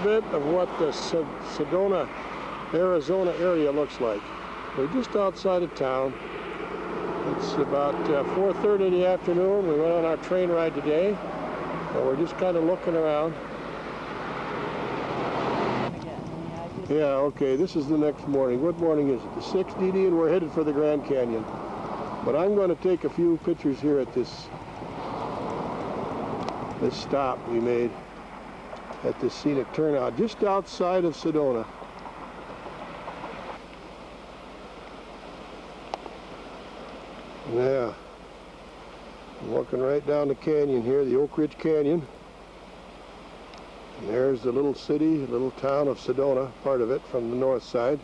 bit of what the Sedona, Arizona area looks like. We're just outside of town. It's about 4:30 in the afternoon. We went on our train ride today, and we're just kind of looking around. Yeah, okay, this is the next morning. What morning is it? The 6th, Dee Dee, and we're headed for the Grand Canyon. But I'm going to take a few pictures here at this stop we made at this scenic turnout just outside of Sedona. Yeah, I'm walking right down the canyon here, the Oak Ridge Canyon. And there's the little city, little town of Sedona, part of it from the north side.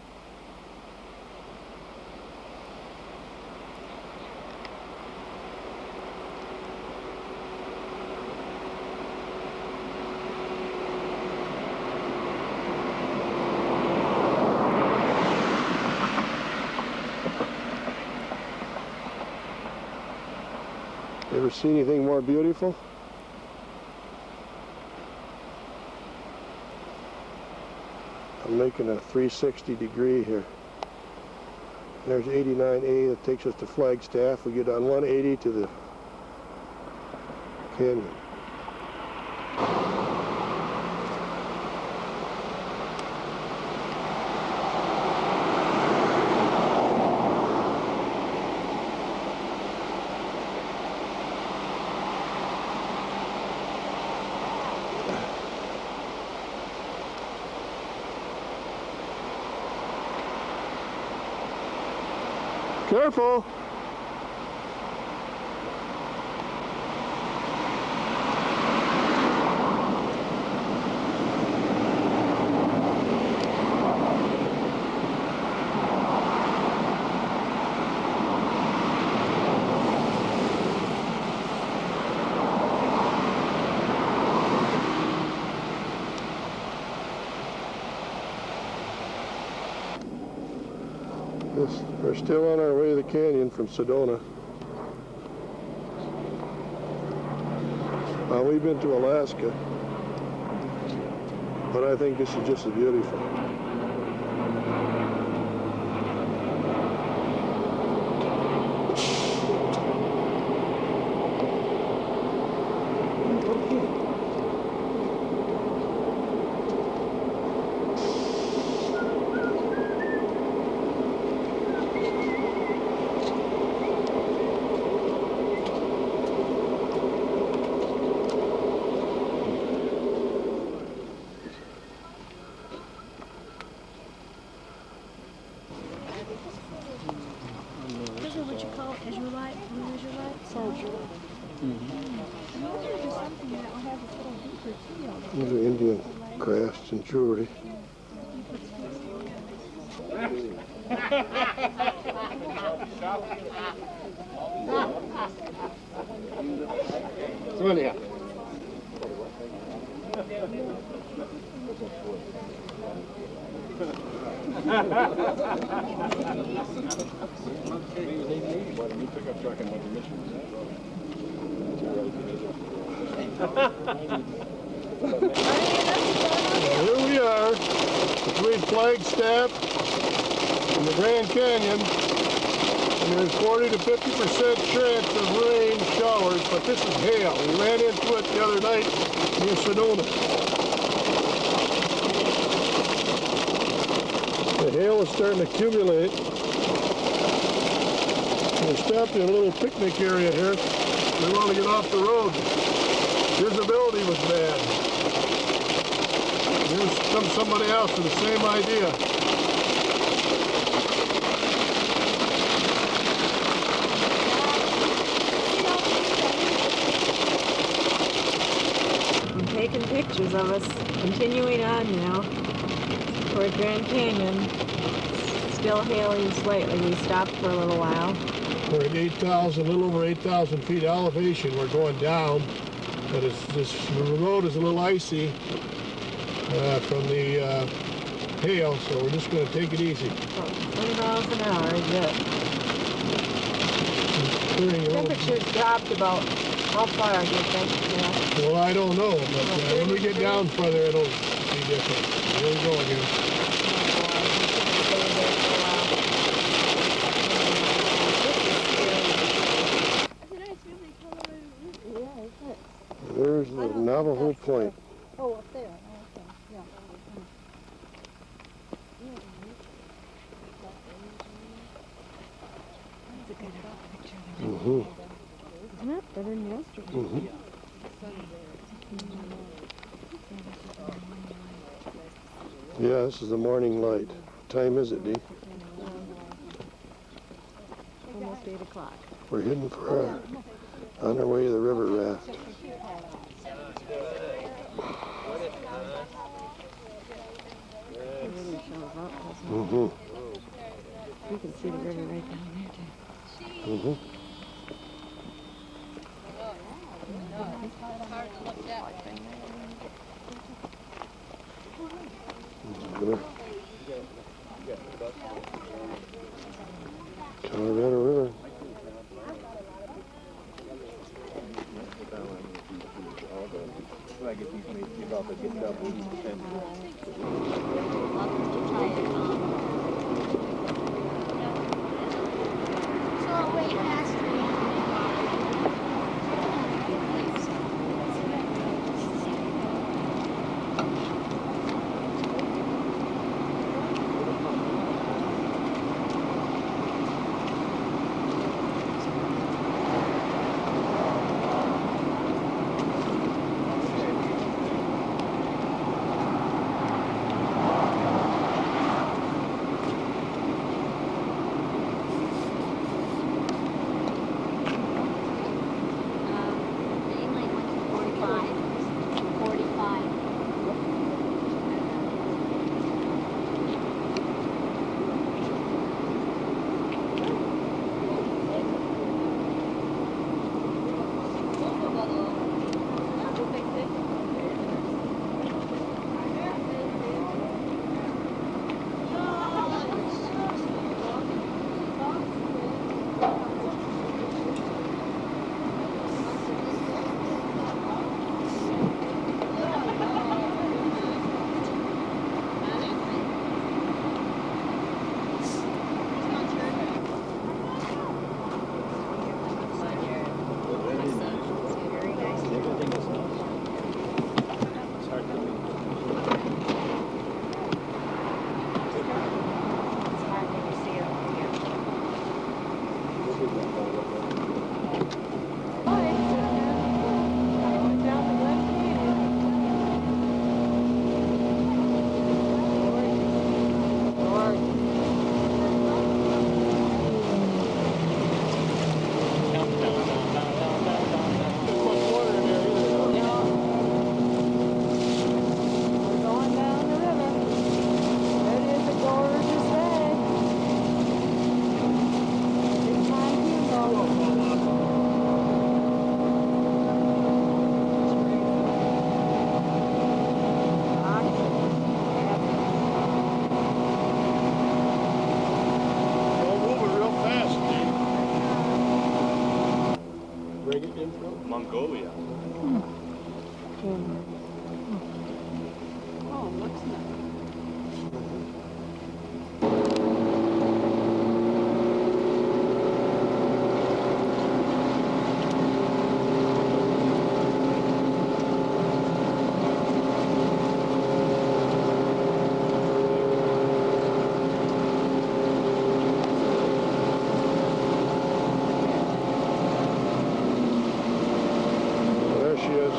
Ever see anything more beautiful? I'm making a 360 degree here. There's 89A that takes us to Flagstaff. We get on 180 to the canyon. Careful! We're still on our way to the canyon from Sedona. We've been to Alaska, but I think this is just as beautiful. These are Indian crafts and jewelry. Sonia. Here we are between Flagstaff and the Grand Canyon, and there's 40 to 50% chance of rain showers, but this is hail. We ran into it the other night near Sedona. The hail is starting to accumulate. We stopped in a little picnic area here. We want to get off the road. Visibility was bad. Here's comes somebody else with the same idea. I'm taking pictures of us continuing on now toward Grand Canyon. Still hailing slightly. We stopped for a little while. We're at 8,000, a little over 8,000 feet elevation. We're going down, but the road is a little icy from the hail, so we're just going to take it easy. 20 miles an hour is it. Temperature's dropped about how far do you think? Yeah. Well, I don't know, but when we get down further, it'll be different. Here we go again. There's the Navajo Point. Oh, up there. Okay. Yeah. Mm-hmm. Isn't that better than yesterday? Mm-hmm. Yeah, this is the morning light. What time is it, Dee? Almost 8 o'clock. We're heading for on our way to the river raft. It really shows up, doesn't it? Mm-hmm. You can see the river right down there, too. Mm-hmm. Colorado River. So wait, past Mongolia. Oh, what's that? There she is.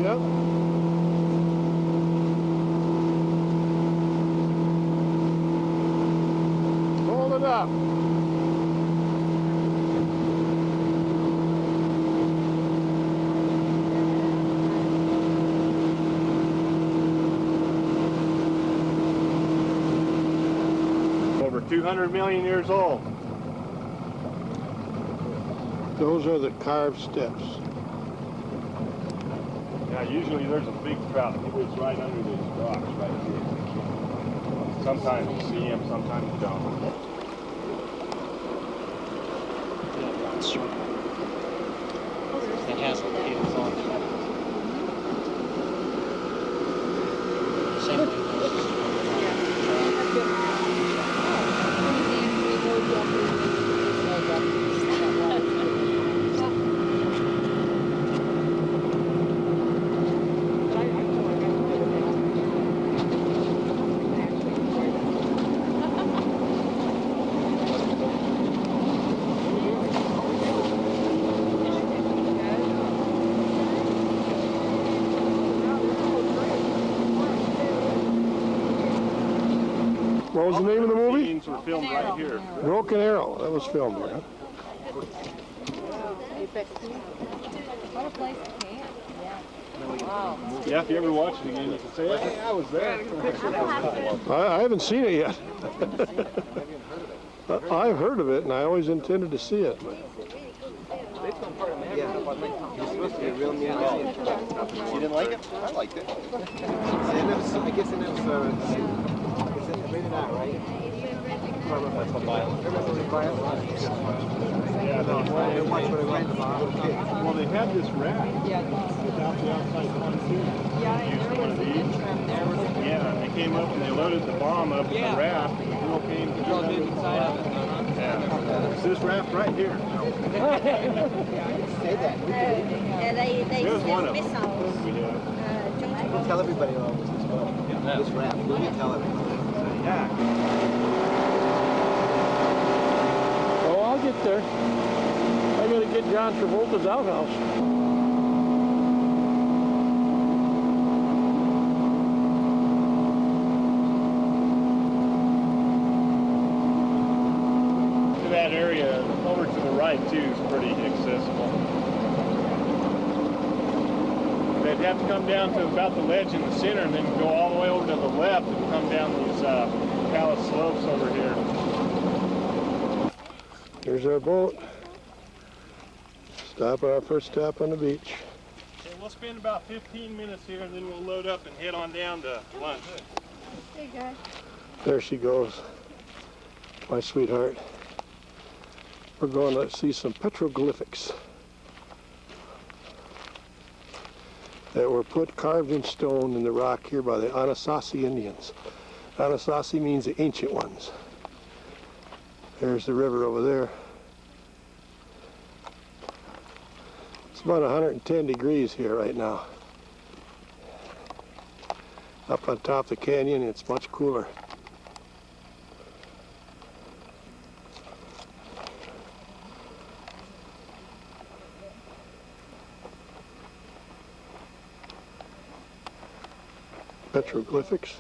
Yep. Hold it up. Over 200 million years old. Those are the carved steps. Yeah, usually there's a big trout. He lives right under these rocks right here. Sometimes you see him, sometimes you don't. It has located on same way. What was the name of the movie? Scenes were filmed right here. Broken Arrow. That was filmed here. Huh? What a place to camp. Yeah, if you ever watch it again, you can say, hey, I was there. I haven't seen it yet. I've heard of it, and I always intended to see it. You're supposed to be a real museum. You didn't like it? I liked it. I guess I never saw it. It's rated R, right? That's a violent. Remember the violent? Yeah, I watched when I went to little kids. well, they had this raft without the outside pontoon. Used one of these. Yeah, they came up and they loaded the bomb up in the raft, and the girl came to jump inside of it. Yeah. It's this raft right here. Say that. They There's one of them. missiles. Yeah. We'll tell everybody all this as well. This rap. We'll tell everybody. Yeah. Oh, I'll get there. I gotta get John Travolta's outhouse. That area over to the right too is pretty accessible. They'd have to come down to about the ledge in the center and then go all the way over to the left and come down these talus slopes over here. Here's our boat. Stop our first stop on the beach. Okay, we'll spend about 15 minutes here and then we'll load up and head on down to lunch. Hey, guys. There she goes, my sweetheart. We're going to see some petroglyphics that were carved in stone in the rock here by the Anasazi Indians. Anasazi means the ancient ones. There's the river over there. It's about 110 degrees here right now. Up on top of the canyon, it's much cooler. Petroglyphics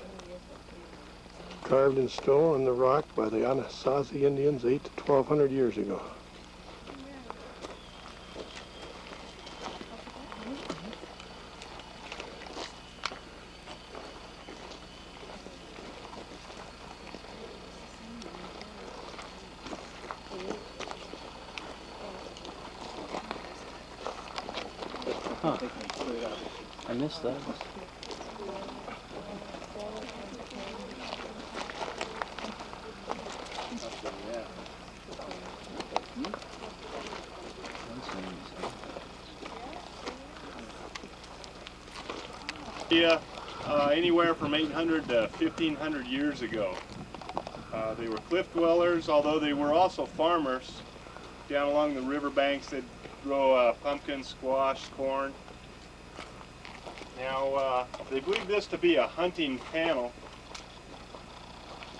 carved in stone in the rock by the Anasazi Indians 800 to 1200 years ago. I missed that. Yeah, anywhere from 800 to 1500 years ago. They were cliff dwellers, although they were also farmers. Down along the riverbanks, they'd grow pumpkins, squash, corn. Now, they believe this to be a hunting panel.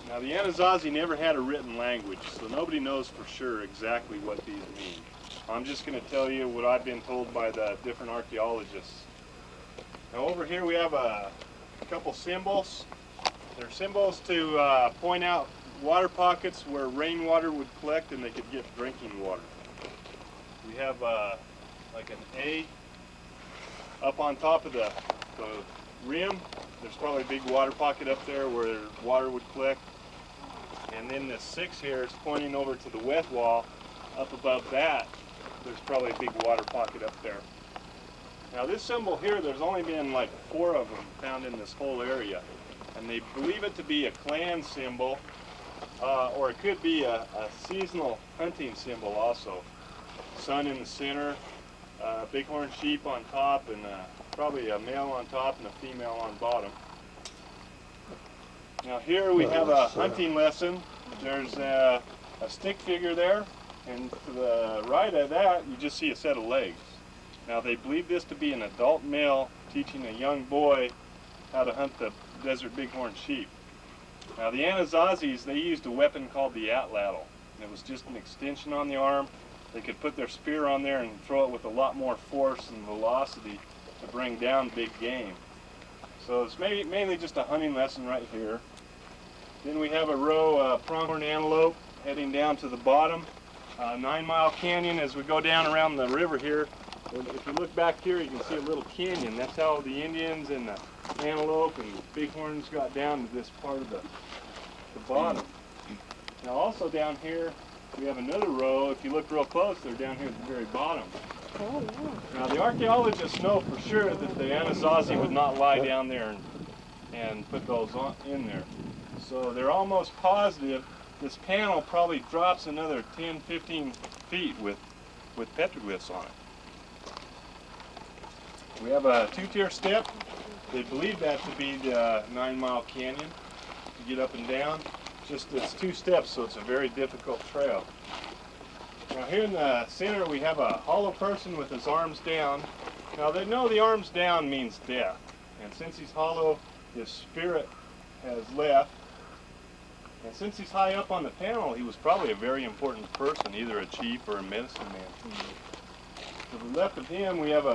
Now, the Anasazi never had a written language, so nobody knows for sure exactly what these mean. I'm just going to tell you what I've been told by the different archaeologists. Now, over here we have a couple symbols. They're symbols to point out water pockets where rainwater would collect and they could get drinking water. We have like an A up on top of the rim. There's probably a big water pocket up there where water would collect. And then the 6 here is pointing over to the wet wall up above that. there's probably a big water pocket up there. Now this symbol here, there's only been like 4 of them found in this whole area. And they believe it to be a clan symbol, or it could be a seasonal hunting symbol also. Sun in the center, bighorn sheep on top, and probably a male on top and a female on bottom. Now here we have a hunting lesson. There's a stick figure there, and to the right of that you just see a set of legs. Now they believe this to be an adult male teaching a young boy how to hunt the desert bighorn sheep. Now the Anazazis, they used a weapon called the atlatl. It was just an extension on the arm. They could put their spear on there and throw it with a lot more force and velocity to bring down big game. So it's mainly just a hunting lesson right here. Then we have a row of pronghorn antelope heading down to the bottom. 9 Mile Canyon, as we go down around the river here. If you look back here, you can see a little canyon. That's how the Indians and the antelope and bighorns got down to this part of the bottom. Now also down here, we have another row. If you look real close, they're down here at the very bottom. Oh, yeah. Now the archaeologists know for sure that the Anasazi would not lie down there and put those in there. So they're almost positive this panel probably drops another 10-15 feet with petroglyphs on it. We have a 2-tier step. They believe that to be the 9 Mile Canyon to get up and down. Just it's 2 steps, so it's a very difficult trail. Now here in the center we have a hollow person with his arms down. Now they know the arms down means death, and since he's hollow, his spirit has left. And since he's high up on the panel, he was probably a very important person, either a chief or a medicine man. To the left of him, we have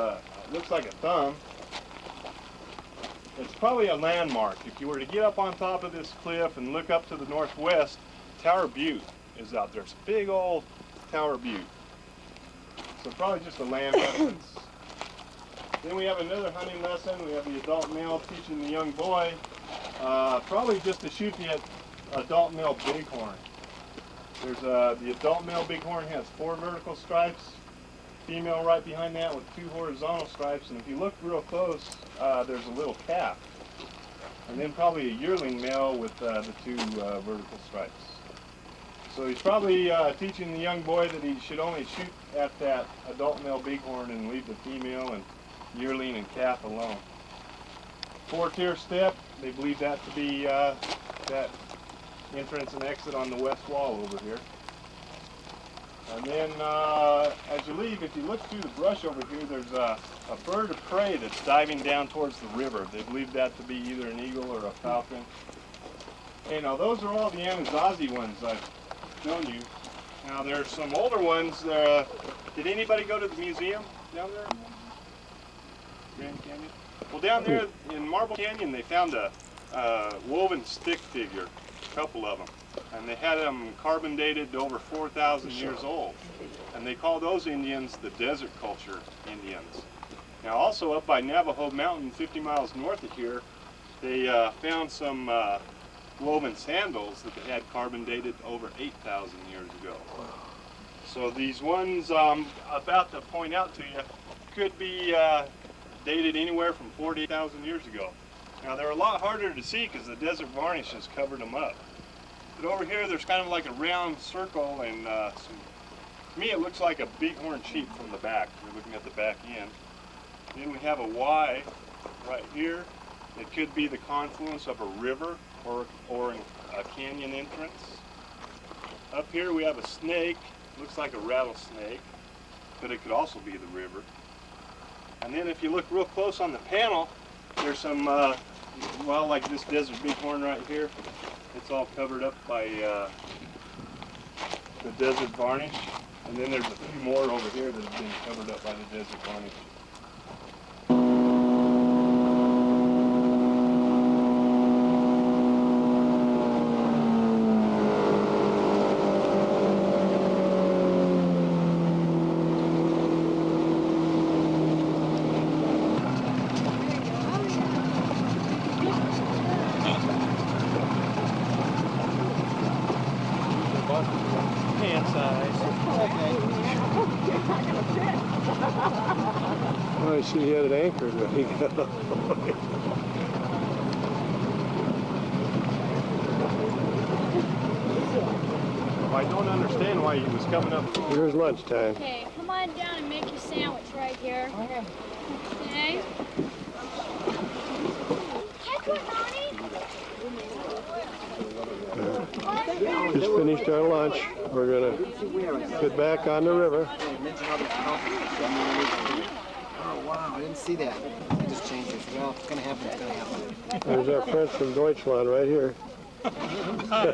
looks like a thumb. It's probably a landmark. If you were to get up on top of this cliff and look up to the northwest, Tower Butte is out there. It's a big old Tower Butte. So probably just a land reference. Then we have another hunting lesson. We have the adult male teaching the young boy, probably just to shoot the adult male bighorn. There's the adult male bighorn has 4 vertical stripes, female right behind that with 2 horizontal stripes, and if you look real close, there's a little calf, and then probably a yearling male with the 2 vertical stripes. So he's probably teaching the young boy that he should only shoot at that adult male bighorn and leave the female and yearling and calf alone. 4-tier step, they believe that to be that entrance and exit on the west wall over here. And then as you leave, if you look through the brush over here, there's a bird of prey that's diving down towards the river. They believe that to be either an eagle or a falcon. Okay, now those are all the Anasazi ones I've shown you. Now there's some older ones. Did anybody go to the museum down there? Grand Canyon? Well, down there in Marble Canyon, they found a woven stick figure, a couple of them. And they had them carbon dated to over 4,000 years old. And they call those Indians the desert culture Indians. Now also up by Navajo Mountain, 50 miles north of here, they found some woven sandals that they had carbon dated over 8,000 years ago. So these ones I'm about to point out to you could be dated anywhere from 40,000 years ago. Now they're a lot harder to see because the desert varnish has covered them up. But over here there's kind of like a round circle, and to me it looks like a bighorn sheep from the back. We're looking at the back end. Then we have a Y right here. It could be the confluence of a river or a canyon entrance. Up here we have a snake. Looks like a rattlesnake, but it could also be the river. And then if you look real close on the panel, there's some, well, like this desert bighorn right here. It's all covered up by the desert varnish. And then there's a few more over here that have been covered up by the desert varnish. Hand size. Okay. I see he had it anchored when he got up. I don't understand why he was coming up. Here's lunchtime. Okay, come on down and make your sandwich right here. Okay? Catch one, Ronnie. Just finished our lunch. We're gonna get back on the river. Oh, wow, I didn't see that. I just changed it. Well, if it's gonna happen, it's gonna happen. There's our friends from Deutschland right here. Hi.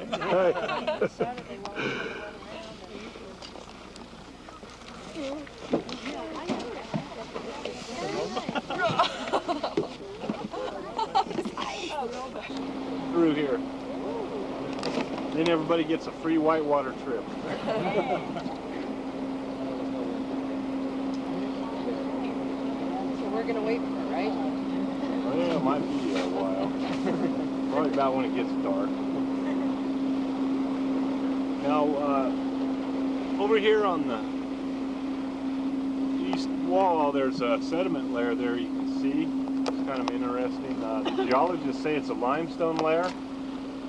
Through here. Then everybody gets a free whitewater trip. So we're gonna wait for it, right? Oh, yeah, it might be a while. Probably about when it gets dark. Now, over here on the east wall, there's a sediment layer there you can see. It's kind of interesting. The geologists say it's a limestone layer,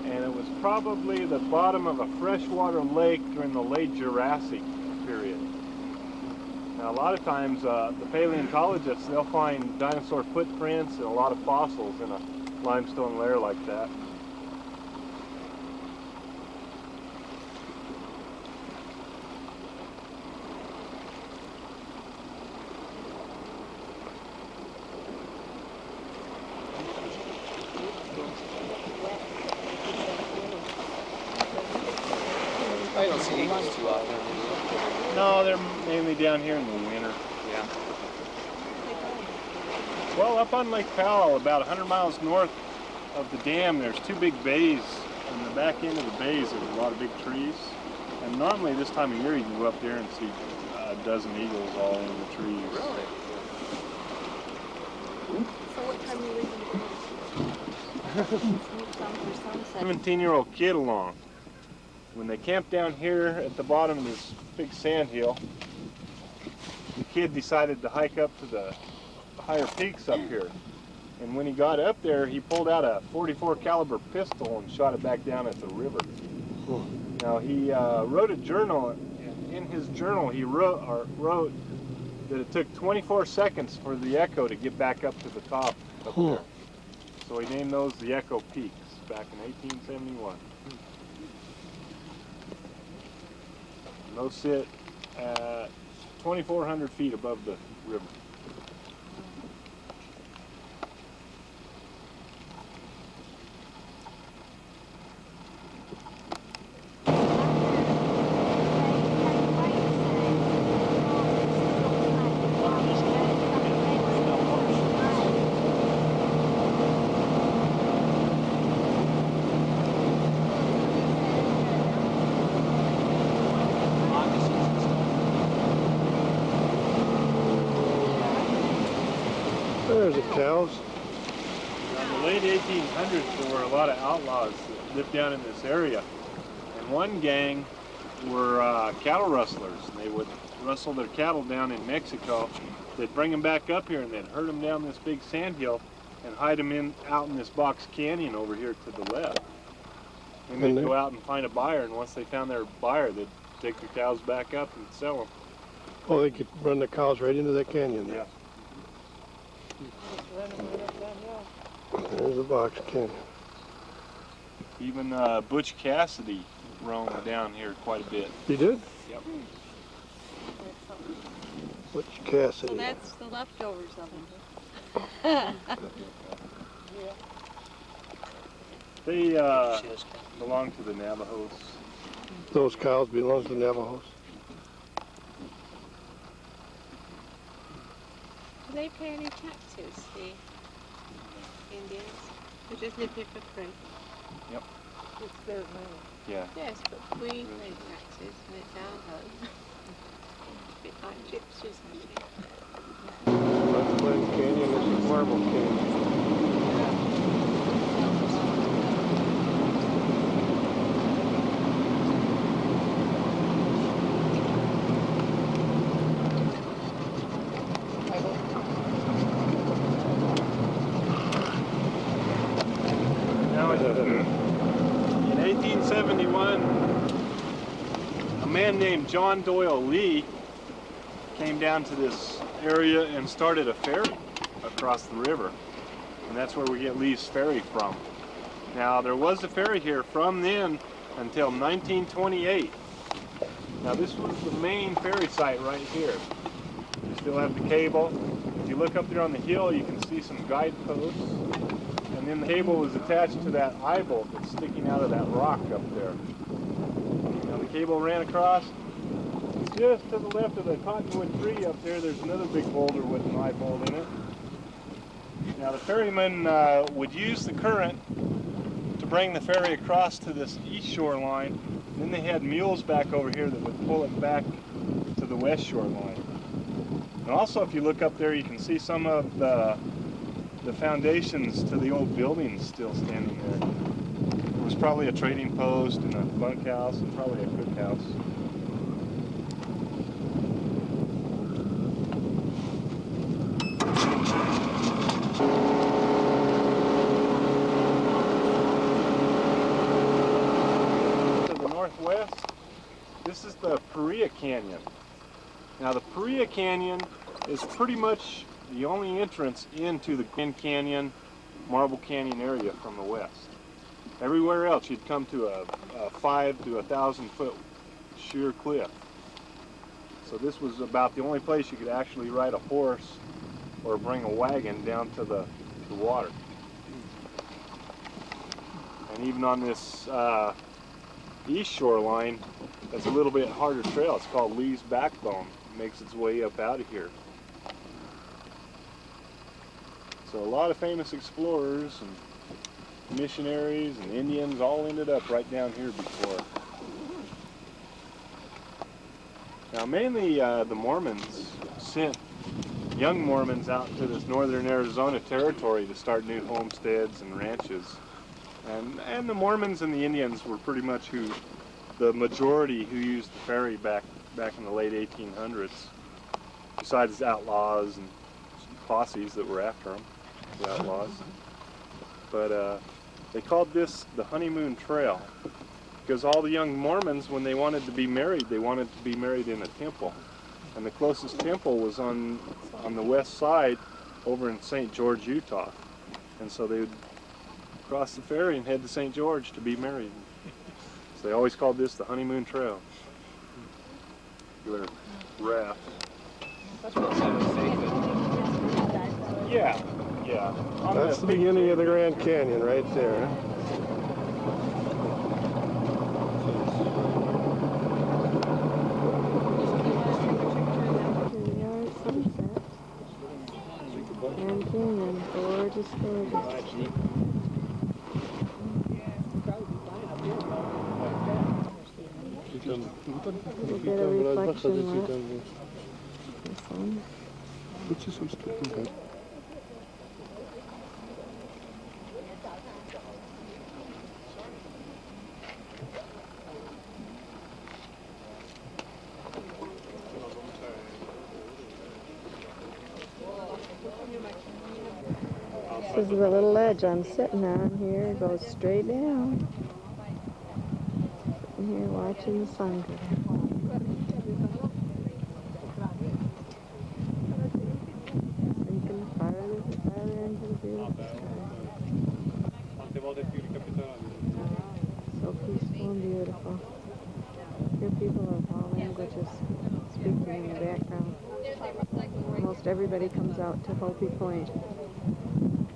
and it was probably the bottom of a freshwater lake during the late Jurassic period. Now, a lot of times, the paleontologists, they'll find dinosaur footprints and a lot of fossils in a limestone layer like that. I don't see eagles too often. No, they're mainly down here in the winter. Yeah. Well, up on Lake Powell, about 100 miles north of the dam, there's two big bays. In the back end of the bays, there's a lot of big trees. And normally this time of year, you can go up there and see a dozen eagles all in the trees. Really? So what time are you leaving? Some for sunset. 17-year-old kid along. When they camped down here at the bottom of this big sand hill, the kid decided to hike up to the higher peaks up here. And when he got up there, he pulled out a .44 caliber pistol and shot it back down at the river. Now he wrote a journal. And in his journal, he wrote that it took 24 seconds for the echo to get back up to the top up there. So he named those the Echo Peaks back in 1871. And those sit at 2,400 feet above the river. There's the cows. In the late 1800s, there were a lot of outlaws that lived down in this area. And one gang were cattle rustlers. And they would rustle their cattle down in Mexico. They'd bring them back up here and they'd herd them down this big sand hill and hide them out in this box canyon over here to the left. And they'd go out and find a buyer, and once they found their buyer, they'd take the cows back up and sell them. Oh, they could run the cows right into that canyon there. Yeah. There's the box canyon. Even Butch Cassidy roamed down here quite a bit. You did? Yep. Butch Cassidy. So that's the leftovers of them. They belong to the Navajos. Those cows belong to the Navajos. Do they pay any taxes, the Indians? They just live here for free. Yep. It's their money. Yeah. Yes, but we pay taxes and it's our home. A bit like gypsies, I think. That's Glen Canyon, this is Marble Canyon. man named John Doyle Lee came down to this area and started a ferry across the river. And that's where we get Lee's Ferry from. Now, there was a ferry here from then until 1928. Now, this was the main ferry site right here. You still have the cable. If you look up there on the hill, you can see some guideposts. And then the cable was attached to that eye bolt that's sticking out of that rock up there. Now, the cable ran across. Just to the left of the cottonwood tree up there, there's another big boulder with an eye bolt in it. Now, the ferryman would use the current to bring the ferry across to this east shore line. Then they had mules back over here that would pull it back to the west shore line. And also, if you look up there, you can see some of the foundations to the old buildings still standing there. There was probably a trading post and a bunkhouse and probably a cookhouse. Northwest, this is the Paria Canyon. Now, the Paria Canyon is pretty much the only entrance into the Grand Canyon, Marble Canyon area from the west. Everywhere else you'd come to a 5 to 1,000 foot sheer cliff. So this was about the only place you could actually ride a horse or bring a wagon down to the water. And even on this east shoreline, that's a little bit harder trail. It's called Lee's Backbone. It makes its way up out of here. So a lot of famous explorers and missionaries and Indians all ended up right down here before. Now, mainly the Mormons sent young Mormons out to this northern Arizona territory to start new homesteads and ranches. And the Mormons and the Indians were pretty much the majority who used the ferry back in the late 1800s, besides outlaws and posses that were after them, the outlaws. But they called this the Honeymoon Trail because all the young Mormons, when they wanted to be married, they wanted to be married in a temple. And the closest temple was on the west side over in St. George, Utah. And so they would cross the ferry and head to St. George to be married. So they always called this the Honeymoon Trail. Your raft. That's what sounds safe. Yeah. That's the beginning of the Grand Canyon right there. Here we are at sunset. Grand Canyon, gorgeous, gorgeous. A little bit of reflection left. The sun. This is the little ledge I'm sitting on here. It goes straight down. Sitting here watching the sun go down. Sinking farther into the beautiful sky. So peaceful and beautiful. Hear people of all languages speaking in the background. Almost everybody comes out to Hopi Point.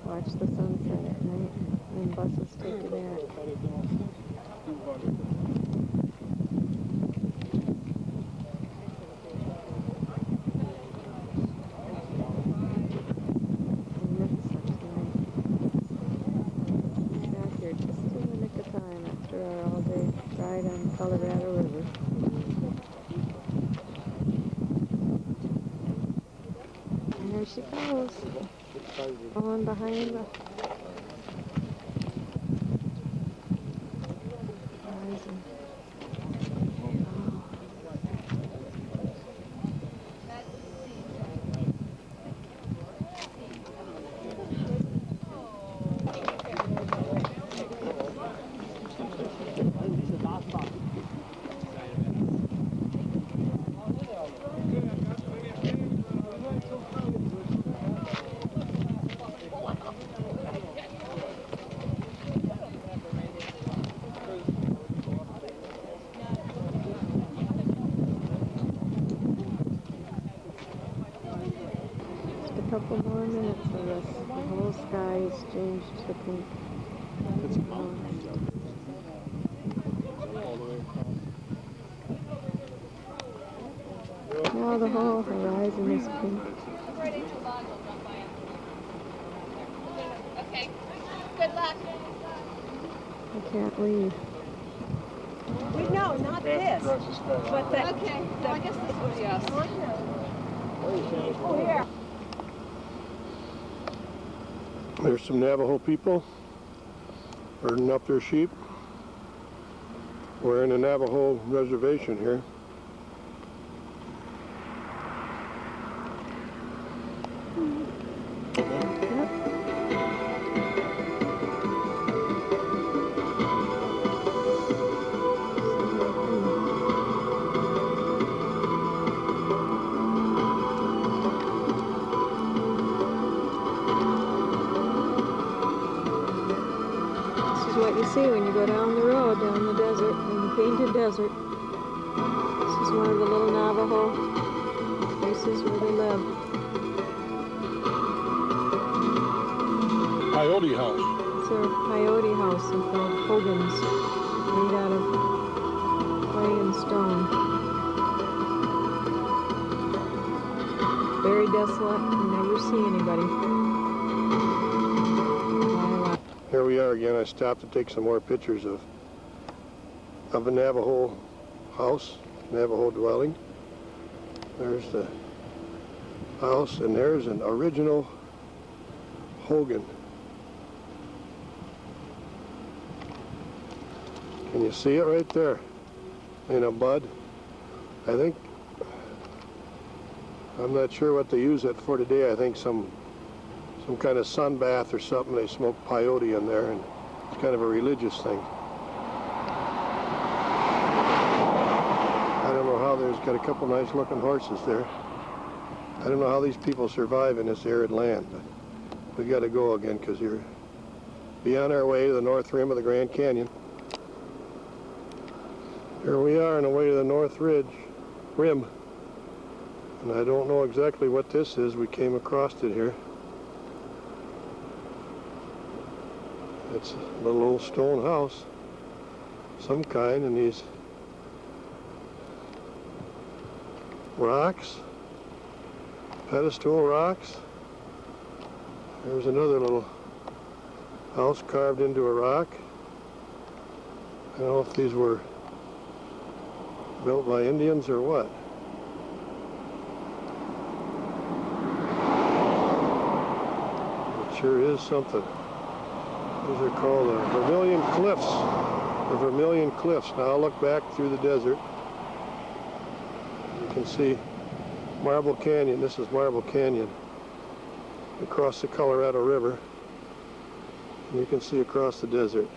Watch the sunset at night, and buses take you back. Magnificent tonight. Got here just in the nick of time after our all-day ride on the Colorado River. And there she goes. Going behind the horizon. couple more minutes of this. The whole sky is changed to pink. It's a mountain range out there. All the way across. Now the whole horizon is pink. Okay. Good luck. I can't leave. No, not this, but the, Okay. Well, I guess this was yes. oh, here. There's some Navajo people herding up their sheep. We're in a Navajo reservation here. This is what you see when you go down the road, down the desert, in the painted desert. This is one of the little Navajo places where they live. Coyote House. It's a coyote house of the Hogans, made out of clay and stone. Very desolate, you never see anybody. Here we are again. I stopped to take some more pictures of a Navajo house, Navajo dwelling. There's the house, and there's an original Hogan. Can you see it right there? In a bud. I'm not sure what they use it for today. I think some kind of sun bath or something. They smoke peyote in there, and it's kind of a religious thing. I don't know how. There's got a couple nice looking horses there. I don't know how these people survive in this arid land, but we got to go again because you're be on our way to the north rim of the Grand Canyon. Here we are on the way to the north rim, and I don't know exactly what this is. We came across it here. It's a little old stone house, some kind, and these rocks, pedestal rocks. There's another little house carved into a rock. I don't know if these were built by Indians or what. It sure is something. These are called the Vermilion Cliffs. The Vermilion Cliffs. Now I'll look back through the desert. You can see Marble Canyon. This is Marble Canyon. Across the Colorado River. And you can see across the desert.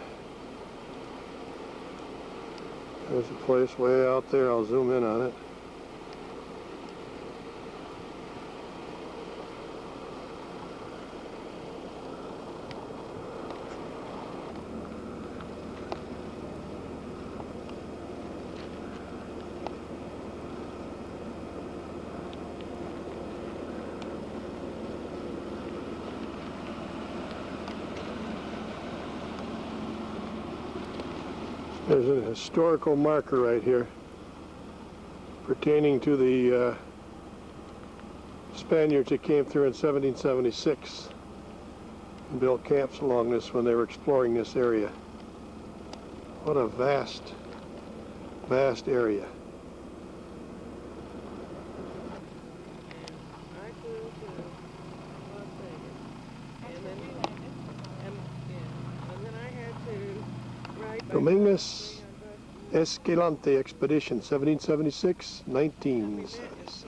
There's a place way out there. I'll zoom in on it. There's a historical marker right here pertaining to the Spaniards that came through in 1776 and built camps along this when they were exploring this area. What a vast, vast area. Dominguez Escalante Expedition, 1776, 1976.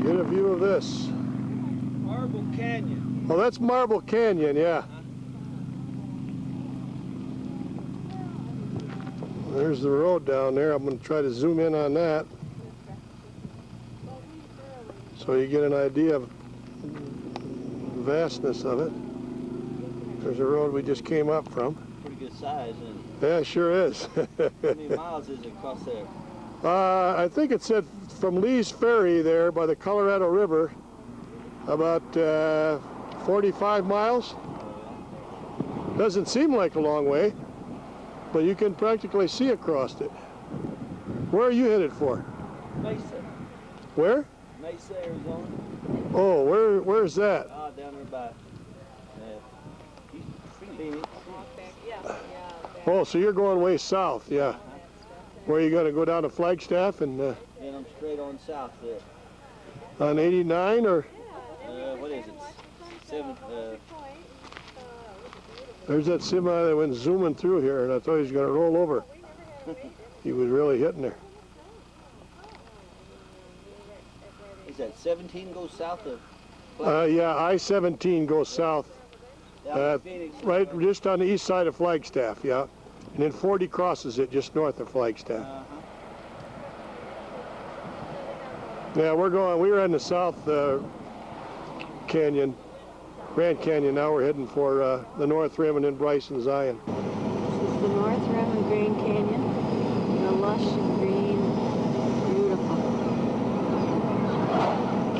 Get a view of this. Marble Canyon. Oh, that's Marble Canyon, yeah. There's the road down there. I'm going to try to zoom in on that so you get an idea of the vastness of it. There's a road we just came up from. Pretty good size, and Yeah, it sure is. how many miles is it across there? I think it said from Lee's Ferry there by the Colorado River, about 45 miles. Doesn't seem like a long way, but you can practically see across it. Where are you headed for? Mesa. Where? Mesa, Arizona. Oh, where's that? Down there by Phoenix. Oh, so you're going way south, yeah. Where are you going to go down to Flagstaff and Then I'm straight on south there. on 89 or? What is it? There's that semi that went zooming through here, and I thought he was going to roll over. He was really hitting there. Is that 17 goes south of? Yeah, I-17 goes south, Down to Phoenix. right just on the east side of Flagstaff, yeah. And then 40 crosses it just north of Flagstaff. Yeah, we were in the South Canyon, Grand Canyon. Now we're heading for the North Rim and then Bryce and Zion. This is the North Rim of Grand Canyon. The lush and green, beautiful.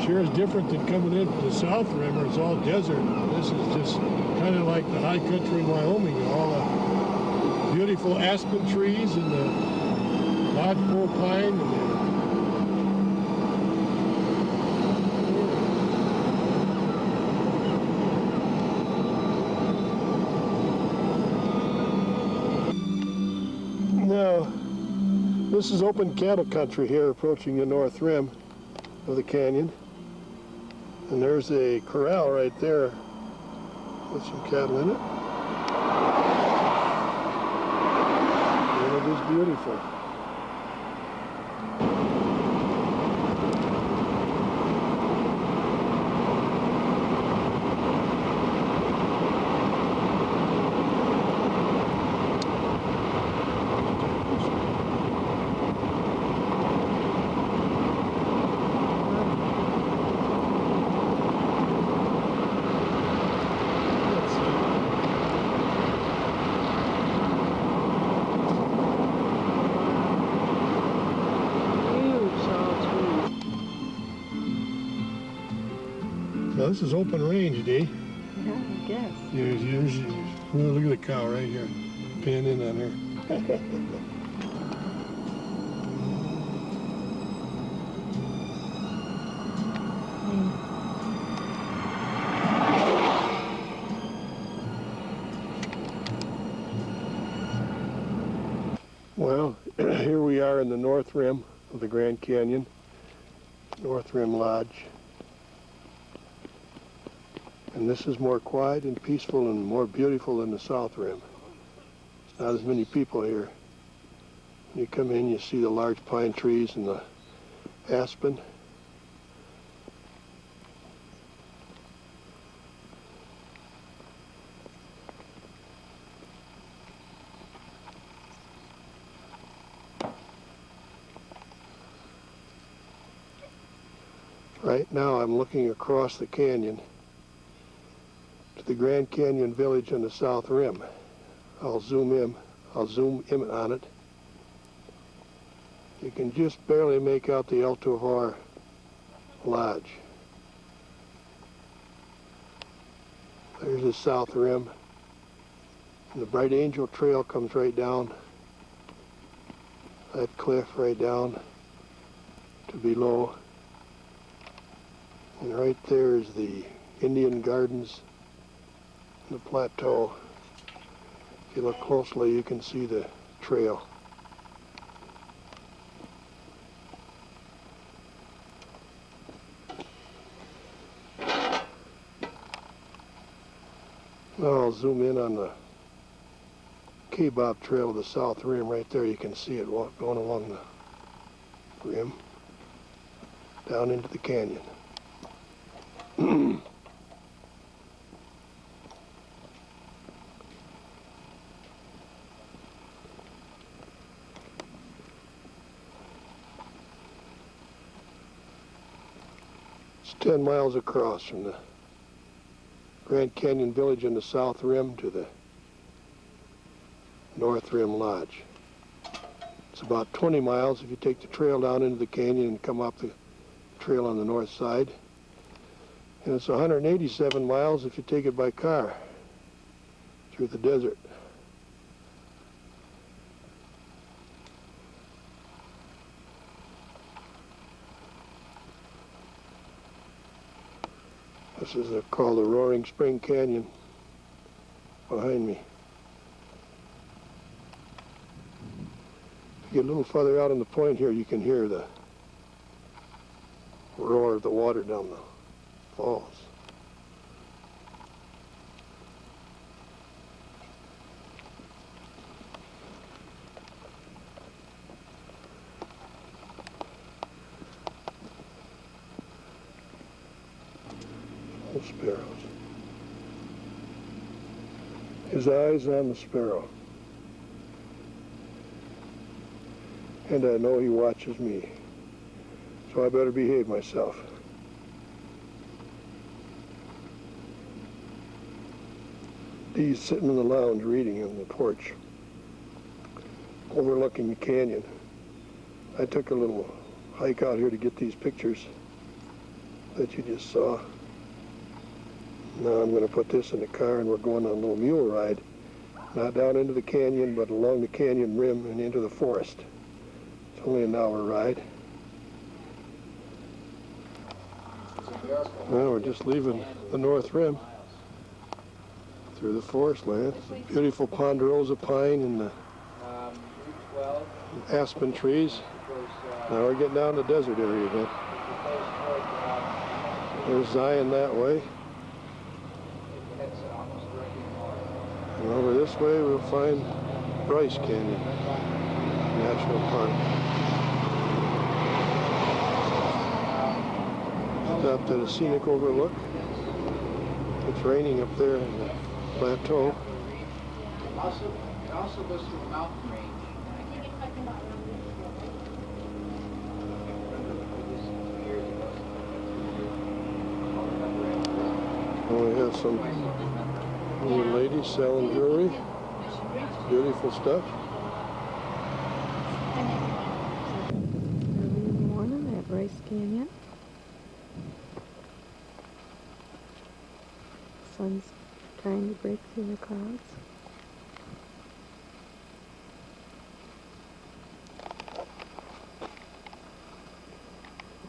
Sure is different than coming in from the South Rim where it's all desert. This is just kind of like the high country in Wyoming. All the beautiful aspen trees and the lodgepole pine and the Now, this is open cattle country here approaching the North Rim of the canyon. And there's a corral right there with some cattle in it. And it is beautiful. Now this is open range, Dee. Yeah, I guess. Look at the cow right here. Pan in on her. Well, here we are in the North Rim of the Grand Canyon, North Rim Lodge. And this is more quiet and peaceful and more beautiful than the South Rim. There's not as many people here. When you come in, you see the large pine trees and the aspen. Right now I'm looking across the canyon to the Grand Canyon Village on the South Rim. I'll zoom in on it. You can just barely make out the El Tovar Lodge. There's the South Rim. And the Bright Angel Trail comes right down that cliff right down to below. And right there is the Indian Gardens, the plateau. If you look closely, you can see the trail. Now I'll zoom in on the Kaibab Trail of the South Rim. Right there you can see it going along the rim down into the canyon. It's 10 miles across from the Grand Canyon Village in the south rim to the North Rim Lodge. It's about 20 miles if you take the trail down into the canyon and come up the trail on the north side. And it's 187 miles if you take it by car through the desert. This is called the Roaring Spring Canyon behind me. If you get a little further out on the point here, you can hear the roar of the water down the falls. Sparrows. His eyes on the sparrow. And I know he watches me, so I better behave myself. Dee's sitting in the lounge reading on the porch, overlooking the canyon. I took a little hike out here to get these pictures that you just saw. Now I'm going to put this in the car and we're going on a little mule ride, not down into the canyon, but along the canyon rim and into the forest. It's only an hour ride. Well, we're just leaving the North Rim through the forest land. It's a beautiful ponderosa pine and the aspen trees. Now we're getting down the desert area again. There's Zion that way. And over this way we'll find Bryce Canyon National Park. Stopped at a scenic overlook. It's raining up there in the plateau. It also goes through a mountain range. We have some little ladies selling jewelry. Beautiful stuff. Early in the morning at Bryce Canyon. Sun's trying to break through the clouds.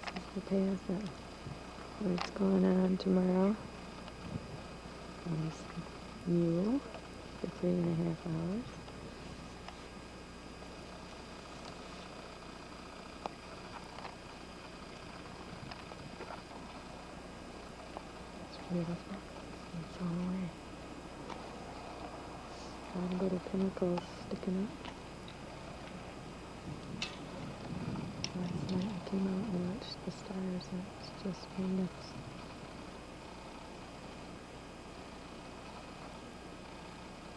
This is the path that what's going on tomorrow. On this mule for 3.5 hours. It's beautiful. It's all the way. A lot of little pinnacles sticking up. Last night I came out and watched the stars. It's just magnificent.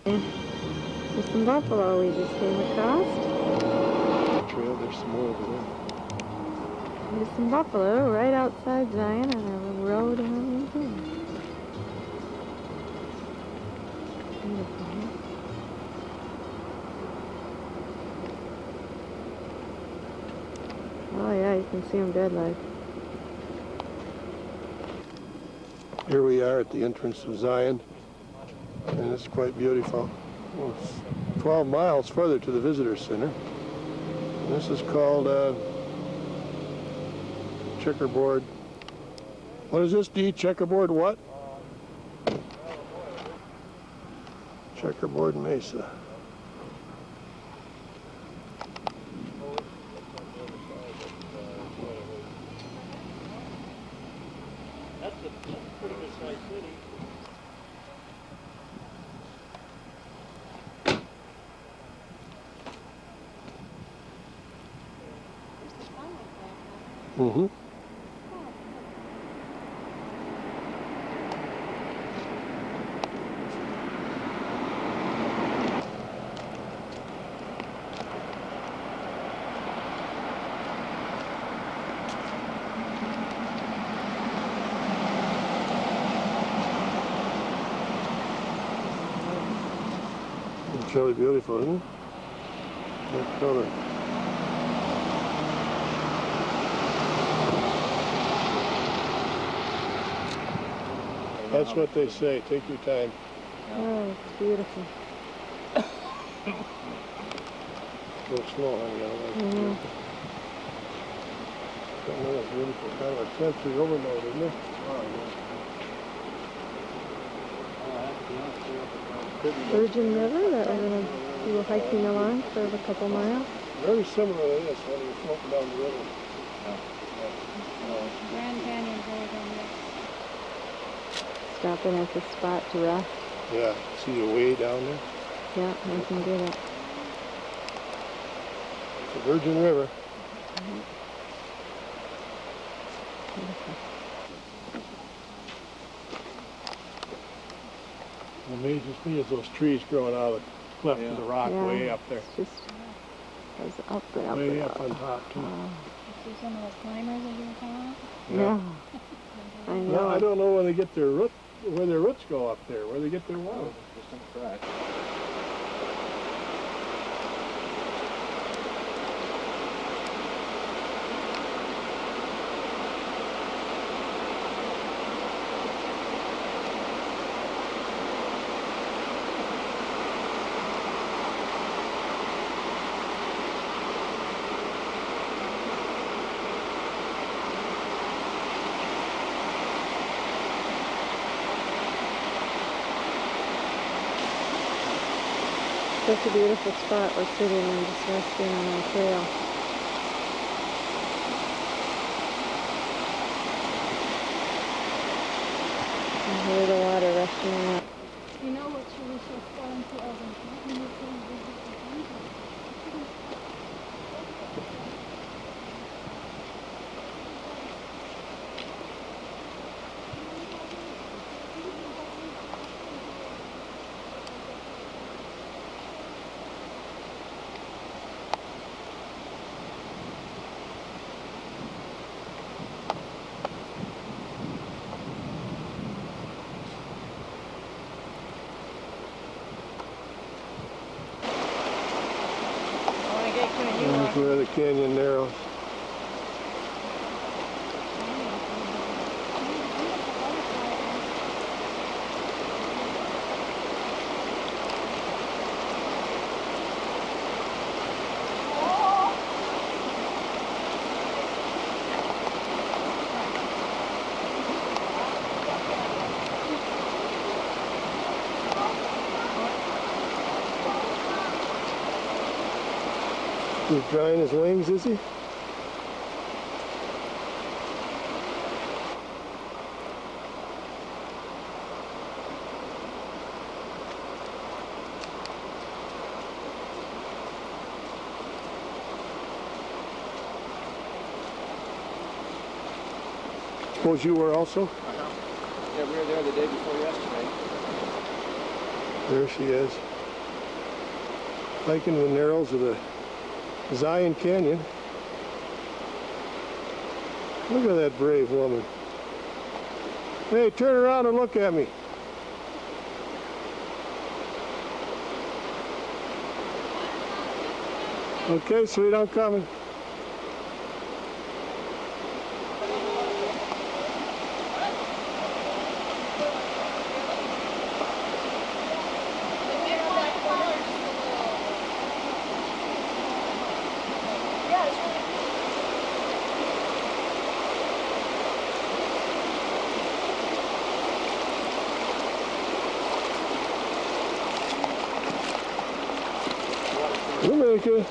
There's some buffalo we just came across. Trail, there's some more over there. There's some buffalo right outside Zion on a road around here. Beautiful, huh? Oh yeah, you can see them dead like. Here we are at the entrance of Zion, and it's quite beautiful. Well, it's 12 miles further to the visitor center. And this is called Checkerboard. What is this, Dee? Checkerboard what? Checkerboard Mesa. That's a pretty good sized city. Mm-hmm. It's really beautiful, isn't it? That color. That's what they say. Take your time. Oh, it's beautiful. Go slow, honey. Mm-hmm. That's beautiful. Kind of a sensory overload, isn't it? Virgin River that we're going to go hiking along for a couple miles. Very similar to this when you're floating down the river. Grand Canyon's right on there. Stopping at the spot to rest. Yeah, see the way down there? Yeah, I can get it. It's the Virgin River. What amazes me is those trees growing out of the cleft of the rock Yeah, way up there. It's just goes up and up Way and up on top, too. Wow. See some of those climbers that you were talking about? Yeah. I Well, know. I don't know when they get their root, where their roots go up there, where they get their water. Just on the crack. Such a beautiful spot. We're sitting and just resting on our trail. You hear the water rushing up. You know what you wish was falling to us and you couldn't visit the country. That's where the canyon narrows. He's drying his wings, is he? Suppose you were also? Yeah, we were there the day before yesterday. There she is. Hiking the narrows of the Zion Canyon. Look at that brave woman. Hey, turn around and look at me. Okay, sweet, I'm coming. We'll make it.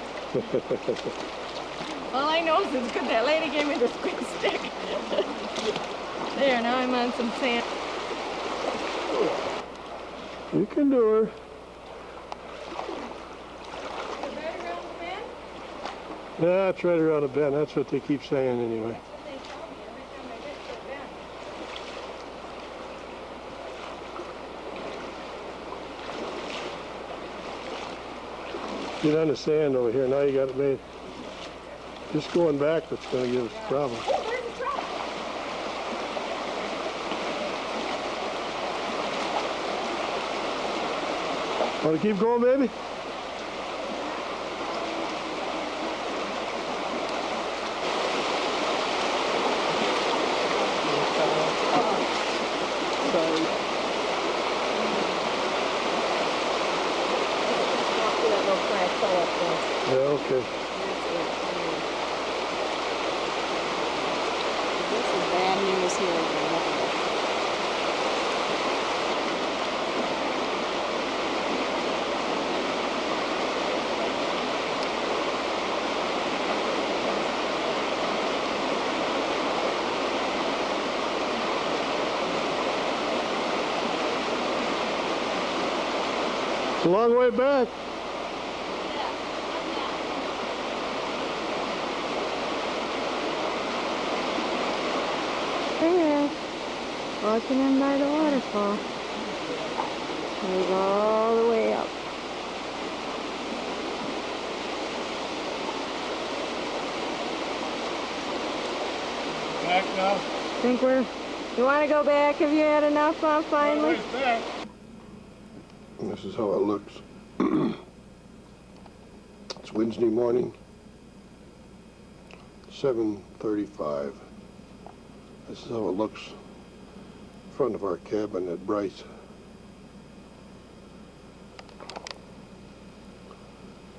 All I know is it's good that lady gave me the squeak stick. There, now I'm on some sand. You can do her. Yeah, it's right around the bend. That's what they keep saying anyway. Get on the sand over here. Now you got it made. Just going back that's going to give us a problem. Want to keep going, baby? Yeah, okay. This is bad news here again. It's a long way back. There, walking in by the waterfall. Goes all the way up. Back now. Think you want to go back? Have you had enough finally? This is how it looks. It's Wednesday morning, 7:35. This is how it looks in front of our cabin at Bryce.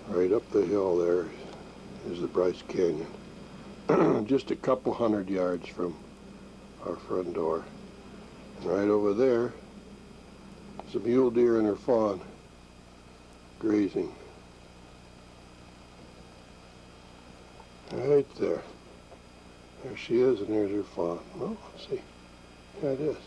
Right up the hill there is the Bryce Canyon. Just a couple hundred yards from our front door. And right over there is a mule deer and her fawn grazing. Right there. There she is, and there's her fawn. Well, let's see. Yeah, it is.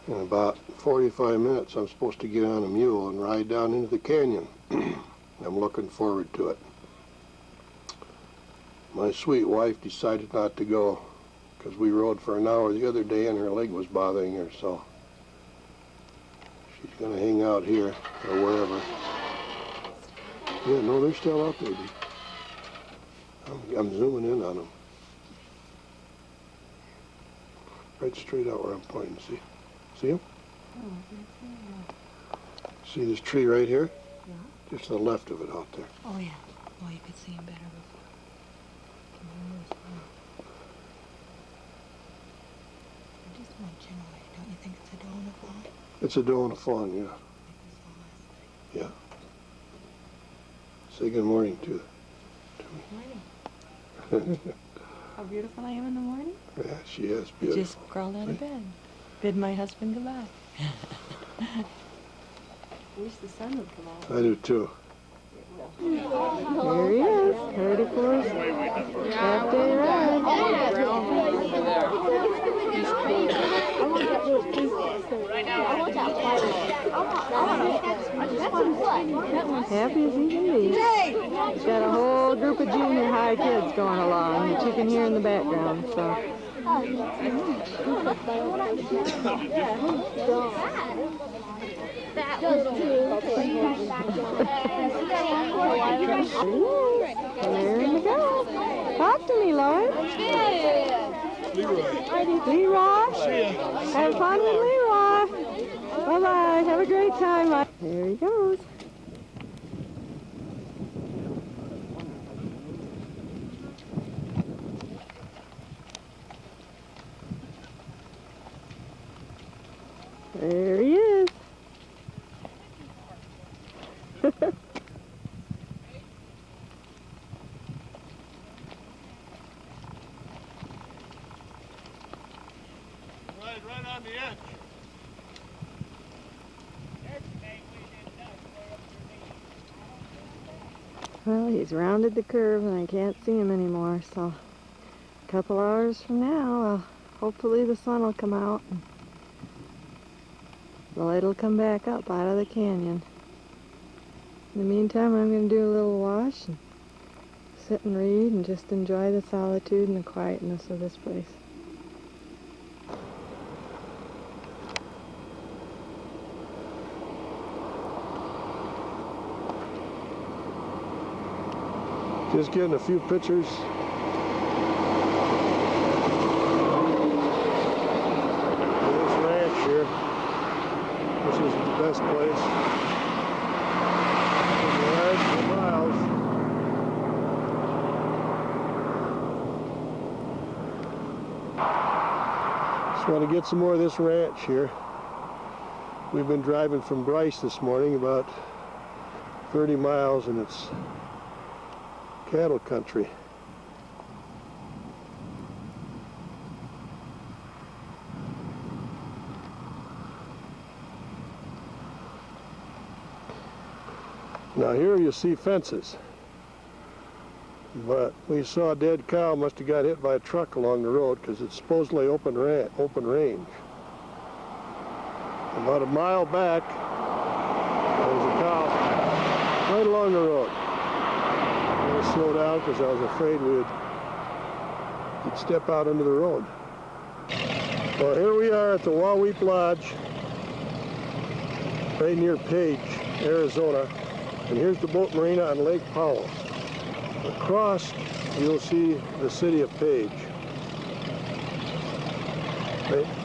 In about 45 minutes, I'm supposed to get on a mule and ride down into the canyon. I'm looking forward to it. My sweet wife decided not to go because we rode for an hour the other day and her leg was bothering her, so she's going to hang out here or wherever. Yeah, no, they're still out there, dude. I'm zooming in on them. Right straight out where I'm pointing, see? See them? See this tree right here? Yeah. Just to the left of it out there. Oh, yeah. Oh, you could see him better before. Just one generally, don't you think it's a doe and a fawn? It's a doe and a fawn, yeah. Yeah. Say good morning to Morning. How beautiful I am in the morning. Yeah, she is I beautiful. just crawled out of bed. Bid my husband goodbye. I wish the sun would come out. I do too. There he is, ready for his half-day ride. Happy as he can be. He's got a whole group of junior high kids going along that you can hear in the background, so. There you go. Talk to me, Lloyd. Leroy. Have fun with Leroy. Bye-bye. Have a great time. There he goes. There he is. Right on the edge. Well, he's rounded the curve and I can't see him anymore, so a couple hours from now, hopefully the sun will come out and the light will come back up out of the canyon. In the meantime, I'm going to do a little wash and sit and read and just enjoy the solitude and the quietness of this place. Just getting a few pictures. Of this ranch here. This is the best place. Been riding for miles. Just want to get some more of this ranch here. We've been driving from Bryce this morning, about 30 miles, and it's cattle country. Now here you see fences, but we saw a dead cow, must have got hit by a truck along the road because it's supposedly open range. About a mile back, there's a cow right along the road. I'm going to slow down because I was afraid we'd step out into the road. Well, here we are at the Wahweap Lodge, right near Page, Arizona. And here's the boat marina on Lake Powell. Across, you'll see the city of Page.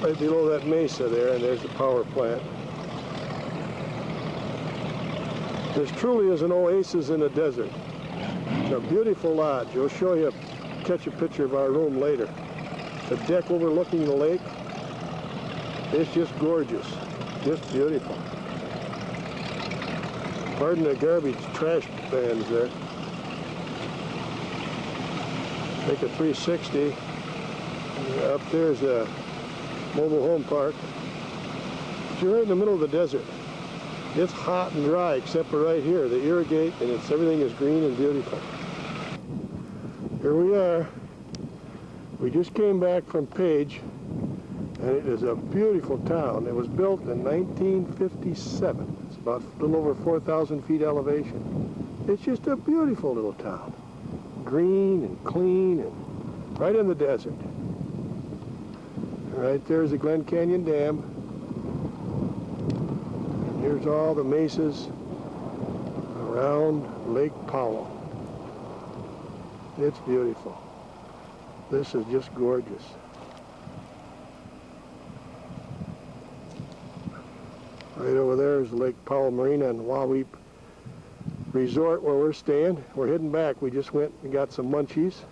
Right below that mesa there, and there's the power plant. This truly is an oasis in the desert. It's a beautiful lodge. We'll show you, catch a picture of our room later. The deck overlooking the lake. It's just gorgeous, just beautiful. Pardon the garbage trash bans there. Make a 360. Up there's a mobile home park. You're right in the middle of the desert. It's hot and dry except for right here. They irrigate and everything is green and beautiful. Here we are. We just came back from Page, and it is a beautiful town. It was built in 1957. It's about a little over 4,000 feet elevation. It's just a beautiful little town. Green and clean and right in the desert. Right there's the Glen Canyon Dam. And here's all the mesas around Lake Powell. It's beautiful. This is just gorgeous. Right over there is Lake Powell Marina and Wahweap Resort where we're staying. We're heading back. We just went and got some munchies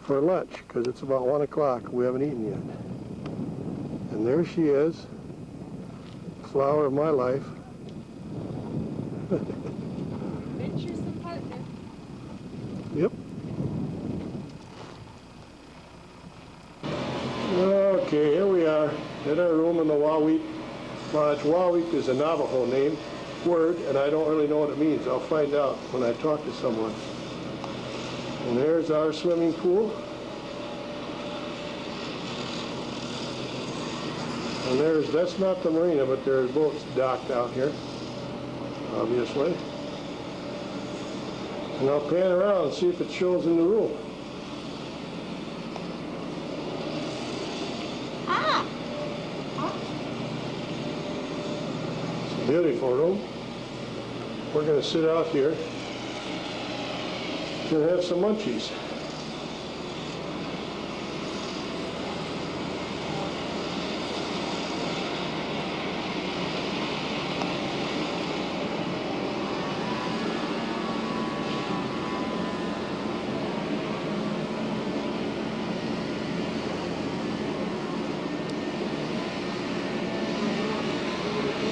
for lunch because it's about 1 o'clock. We haven't eaten yet. And there she is, flower of my life. Adventures and partner. Yep. Okay, here we are in our room in the Wahweap Lodge. Wahweap is a Navajo word, and I don't really know what it means. I'll find out when I talk to someone. And there's our swimming pool. And that's not the marina, but there's boats docked out here, obviously. And I'll pan around and see if it shows in the room. It's a beautiful room. We're going to sit out here and have some munchies.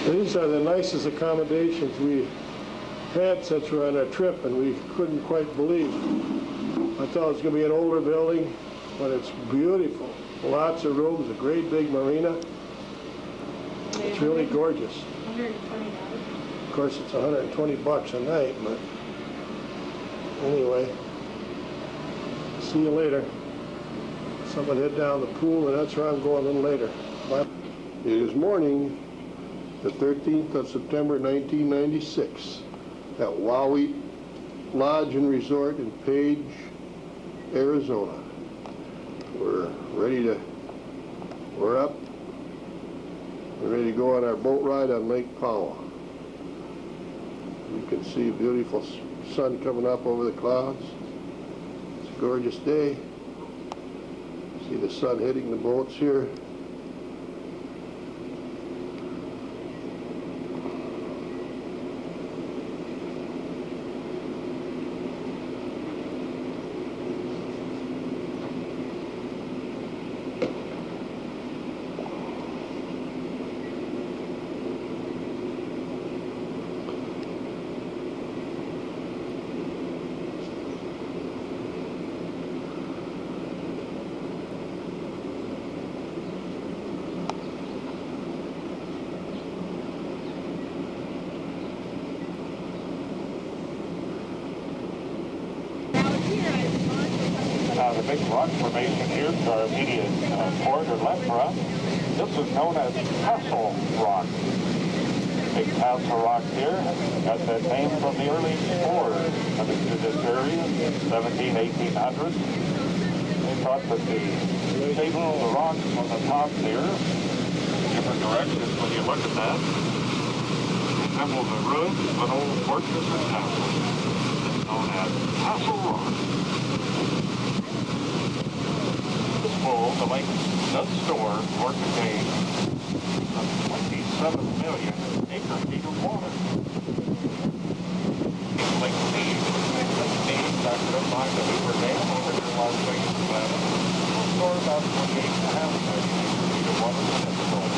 These are the nicest accommodations we had since we're on our trip, and we couldn't quite believe. I thought it was going to be an older building, but it's beautiful. Lots of rooms, a great big marina. It's really gorgeous. Of course, it's $120 a night, but anyway, see you later. Someone head down the pool, and that's where I'm going a little later. Bye. It is morning, the 13th of September, 1996, at Wahweap Lodge and Resort in Page, Arizona. We're up. We're ready to go on our boat ride on Lake Powell. You can see beautiful sun coming up over the clouds. It's a gorgeous day. See the sun hitting the boats here. The big rock formation here to our immediate port or left for us. This is known as Castle Rock. Big Castle Rock here got that name from the early explorers coming through this area, 1800s. They thought that the shape of the rocks on the top there, different directions when you look at that, resembles the ruins of an old fortress or castle. It's known as Castle Rock. The lake does store or contain some 27 million acre-feet of water. Lake Mead, named by the Hoover Dam over in Las Vegas, Nevada, will store about 28.5 million acre-feet of water in its soil.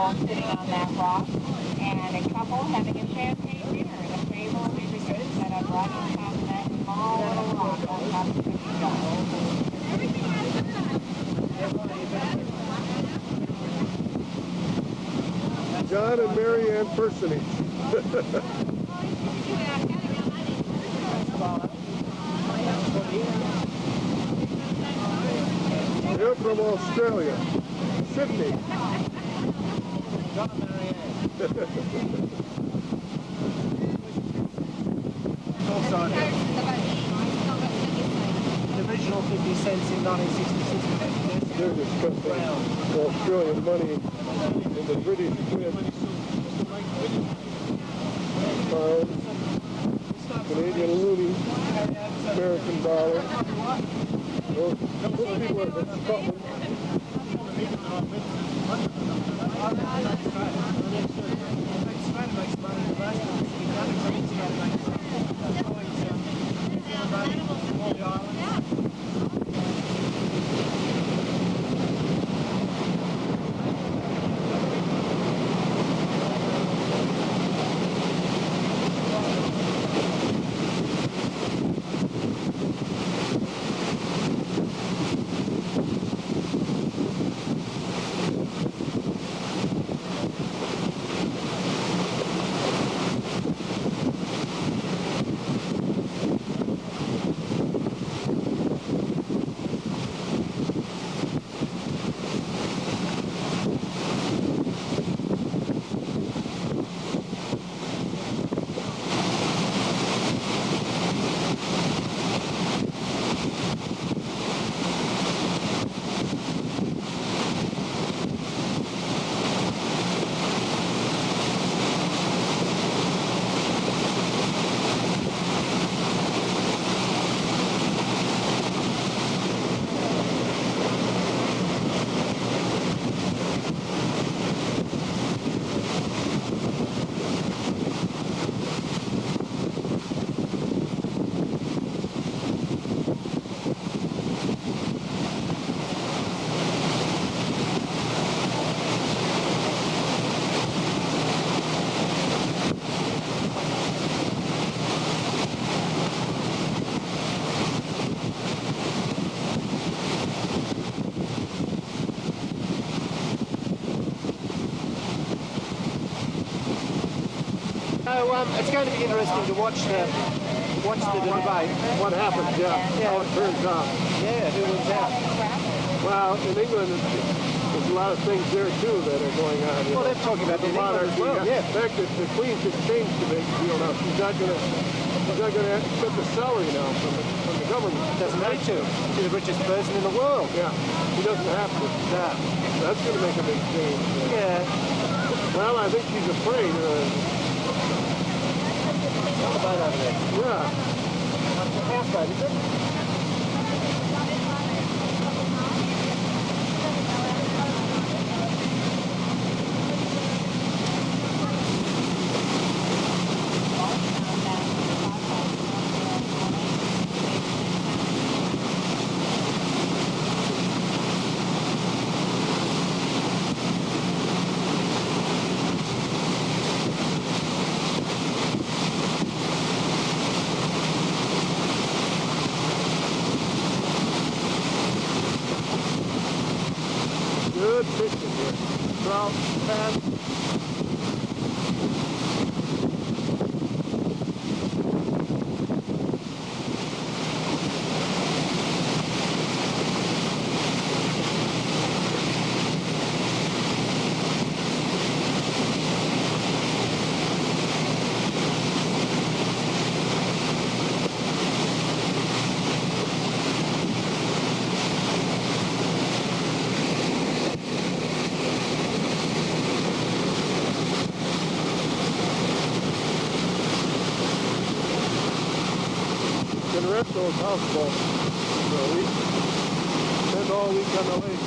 Sitting on that rock, and a couple having a champagne dinner at a table set up right on top of that small little rock on top of the John and Mary Ann personage. They're from Australia, Sydney. Also, the original 50 cents in 1966. They're discussing Australian money and the British quid, pounds, Canadian loonie, American dollar. Those people are from Scotland. it's going to be interesting to watch the debate. What happens, yeah, how it turns out. Yeah, who wins out? Well, in England, there's a lot of things there too that are going on. Well, they're talking about the monarchy as well. Yeah. In fact, the Queen should change the big deal now. She's not going to get the salary now from the government. Doesn't need to. She's the richest person in the world. Yeah, she doesn't have to. No. That's going to make a big change. Yeah. Well, I think she's afraid. Another boat over there. Yeah. That's a houseboat, is it? Good fishing here. Trout, bass. Can rent those houseboats for a week. Spend all week on the lake.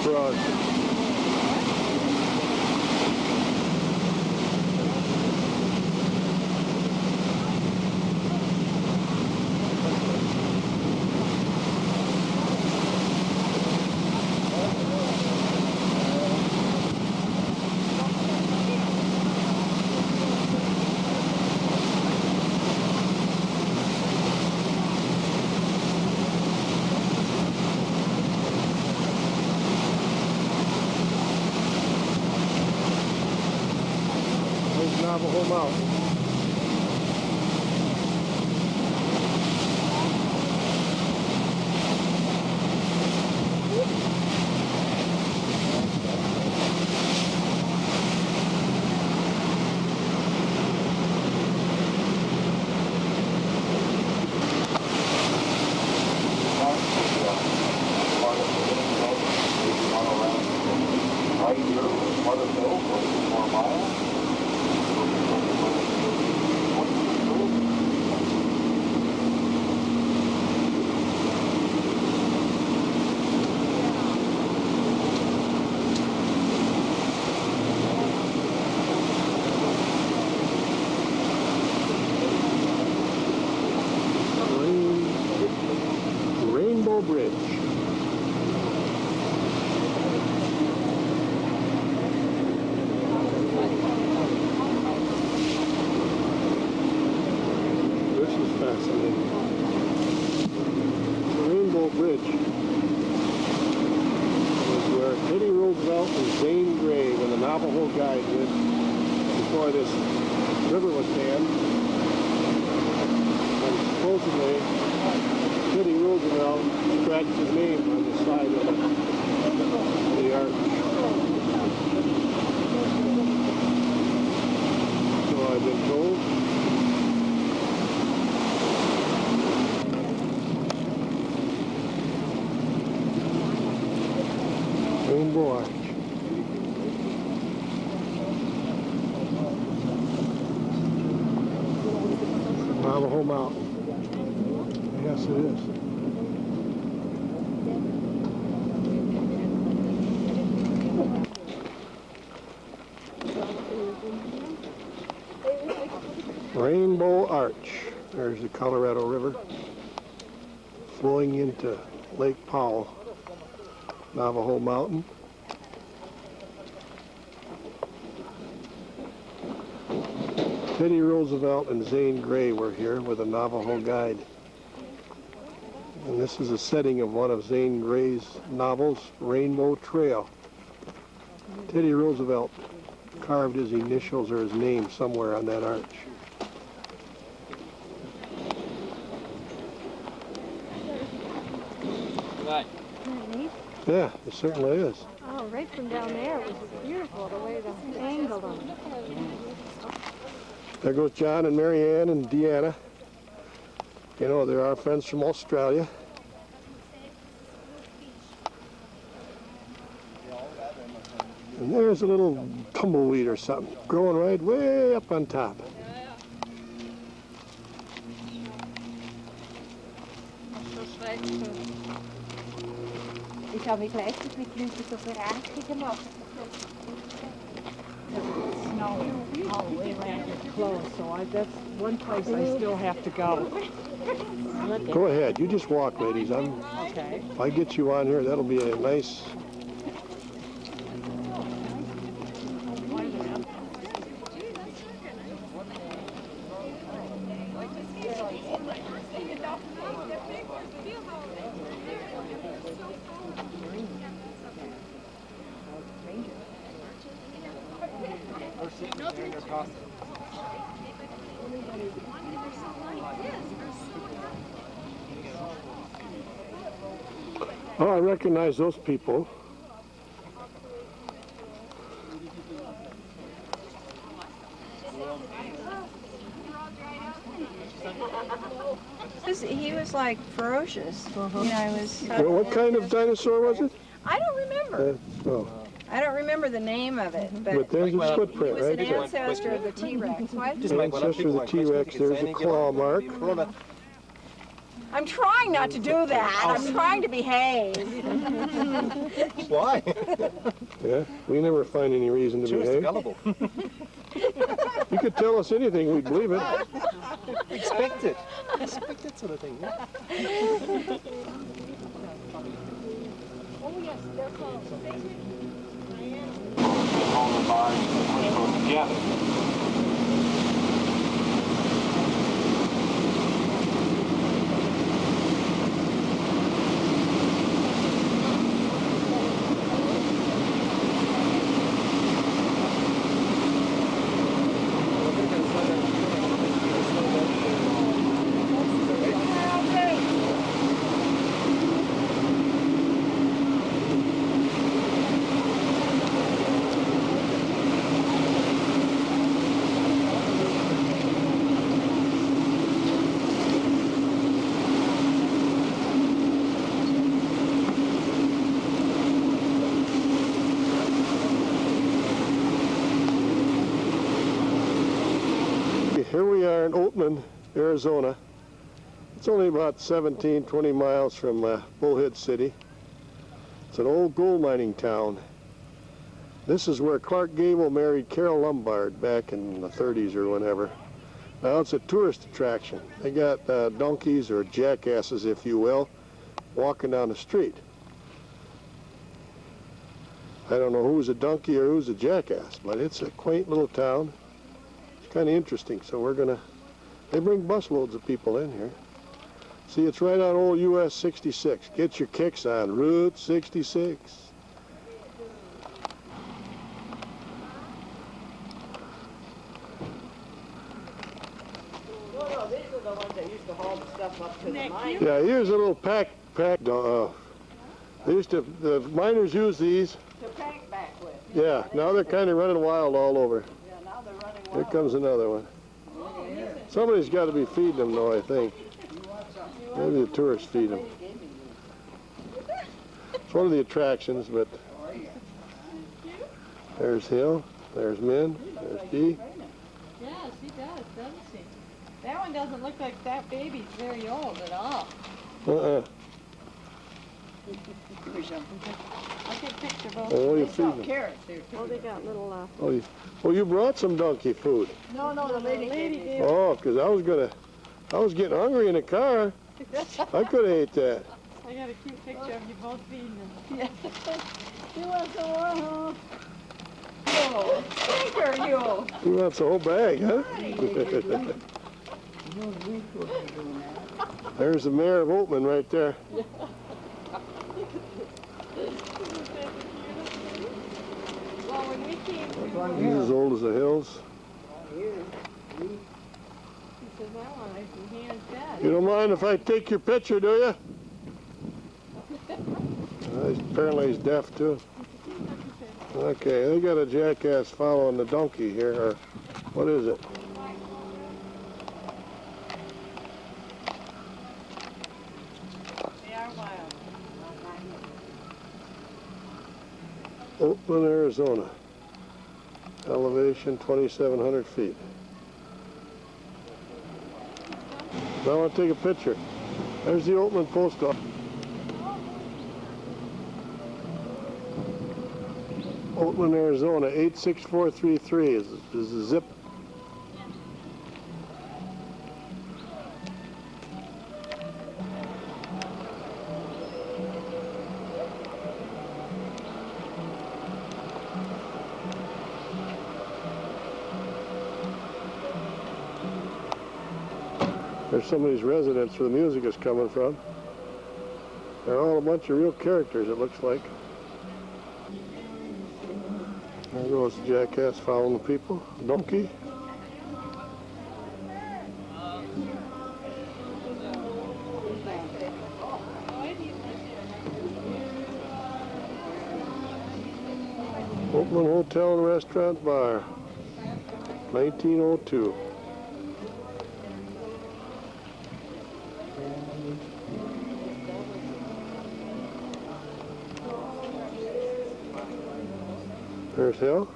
frog. There's Navajo Mountain. Right here, Motherville, for 4 miles. Rainbow Bridge. This is fascinating. The Rainbow Bridge was where Teddy Roosevelt and Zane Grey, when the Navajo guide went before this river was dammed. And supposedly, Teddy Roosevelt scratched his name on the side of the arch. So I've been told. Rainbow Arch. Navajo Mountain. Yes, it is. Rainbow Arch. There's the Colorado River flowing into Lake Powell, Navajo Mountain. Teddy Roosevelt and Zane Grey were here with a Navajo guide. And this is a setting of one of Zane Grey's novels, Rainbow Trail. Teddy Roosevelt carved his initials or his name somewhere on that arch. Yeah, it certainly is. Oh, right from down there, it was beautiful the way the angle on it. There goes John and Mary Ann and Deanna. You know, they're our friends from Australia. And there's a little tumbleweed or something growing right way up on top. Ich habe gleich mit Blüten so Bereiche gemacht. Snow all the way around it closed, so that's one place I still have to go. Go ahead, you just walk, ladies. Okay. If I get you on here, that'll be a nice. Oh, I recognize those people. He was like ferocious. You know, he was. Well, what kind of dinosaur was it? I don't remember. Oh, I don't remember the name of it, but there's his he footprint, was an right? ancestor of the T-Rex. What? Ancestor of the T-Rex, there's a claw mark. I'm trying not to do that. I'm trying to behave. Why? Yeah, we never find any reason to She was behave. gullible. You could tell us anything, we'd believe it. Expect it. Expect that sort of thing. Yeah? Oh, yes, they're called. All the bars push those together. Here we are in Oatman, Arizona. It's only about 17, 20 miles from Bullhead City. It's an old gold mining town. This is where Clark Gable married Carol Lombard back in the 30s or whenever. Now it's a tourist attraction. They got donkeys, or jackasses if you will, walking down the street. I don't know who's a donkey or who's a jackass, but it's a quaint little town. Kind of interesting, so they bring busloads of people in here. See, it's right on old US 66. Get your kicks on Route 66. No, these are the ones that used to haul the stuff up to the mine. Yeah, here's a little pack. They used to, the miners use these. To pack back with. Yeah, now they're kind of running wild all over. Yeah, now they're running Here wild. comes another one. Somebody's got to be feeding them, though, I think. Maybe the tourists feed them. It's one of the attractions, but there's Hill, there's Min, there's Dee. Yeah, she does, doesn't she? That one doesn't look like that baby's very old at all. Uh-uh. I'll take a picture of both. Oh, what are you feeding them? Carrots there. Oh, they got little, Oh, you brought some donkey food. No, the lady gave me. Oh, because I was getting hungry in the car. I could have ate that. I got a cute picture of you both feeding them. Yeah. You want some more, huh? You, stinker, you. You want the whole bag, huh? There's the mayor of Oatman right there. Well, when we came, He's as old as the hills. he says, I want to see hands dead. You don't mind if I take your picture, do you? Apparently he's deaf, too. Okay, they got a jackass following the donkey here, or what is it? They are wild. Oatman, Arizona. Elevation 2,700 feet. Now I want to take a picture. There's the Oatman post office. Oatman, Arizona, 86433 is the zip. There's somebody's residence where the music is coming from. They're all a bunch of real characters, it looks like. There goes the jackass following the people. Donkey. Oatman Hotel and Restaurant Bar, 1902. There's Hill.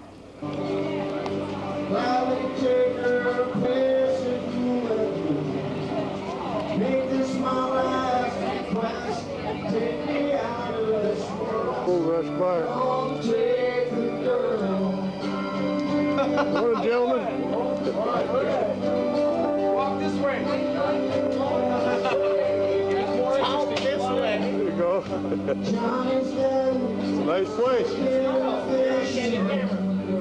Make this my life. bar. Morning, gentlemen. Walk this way. There you go. Nice place.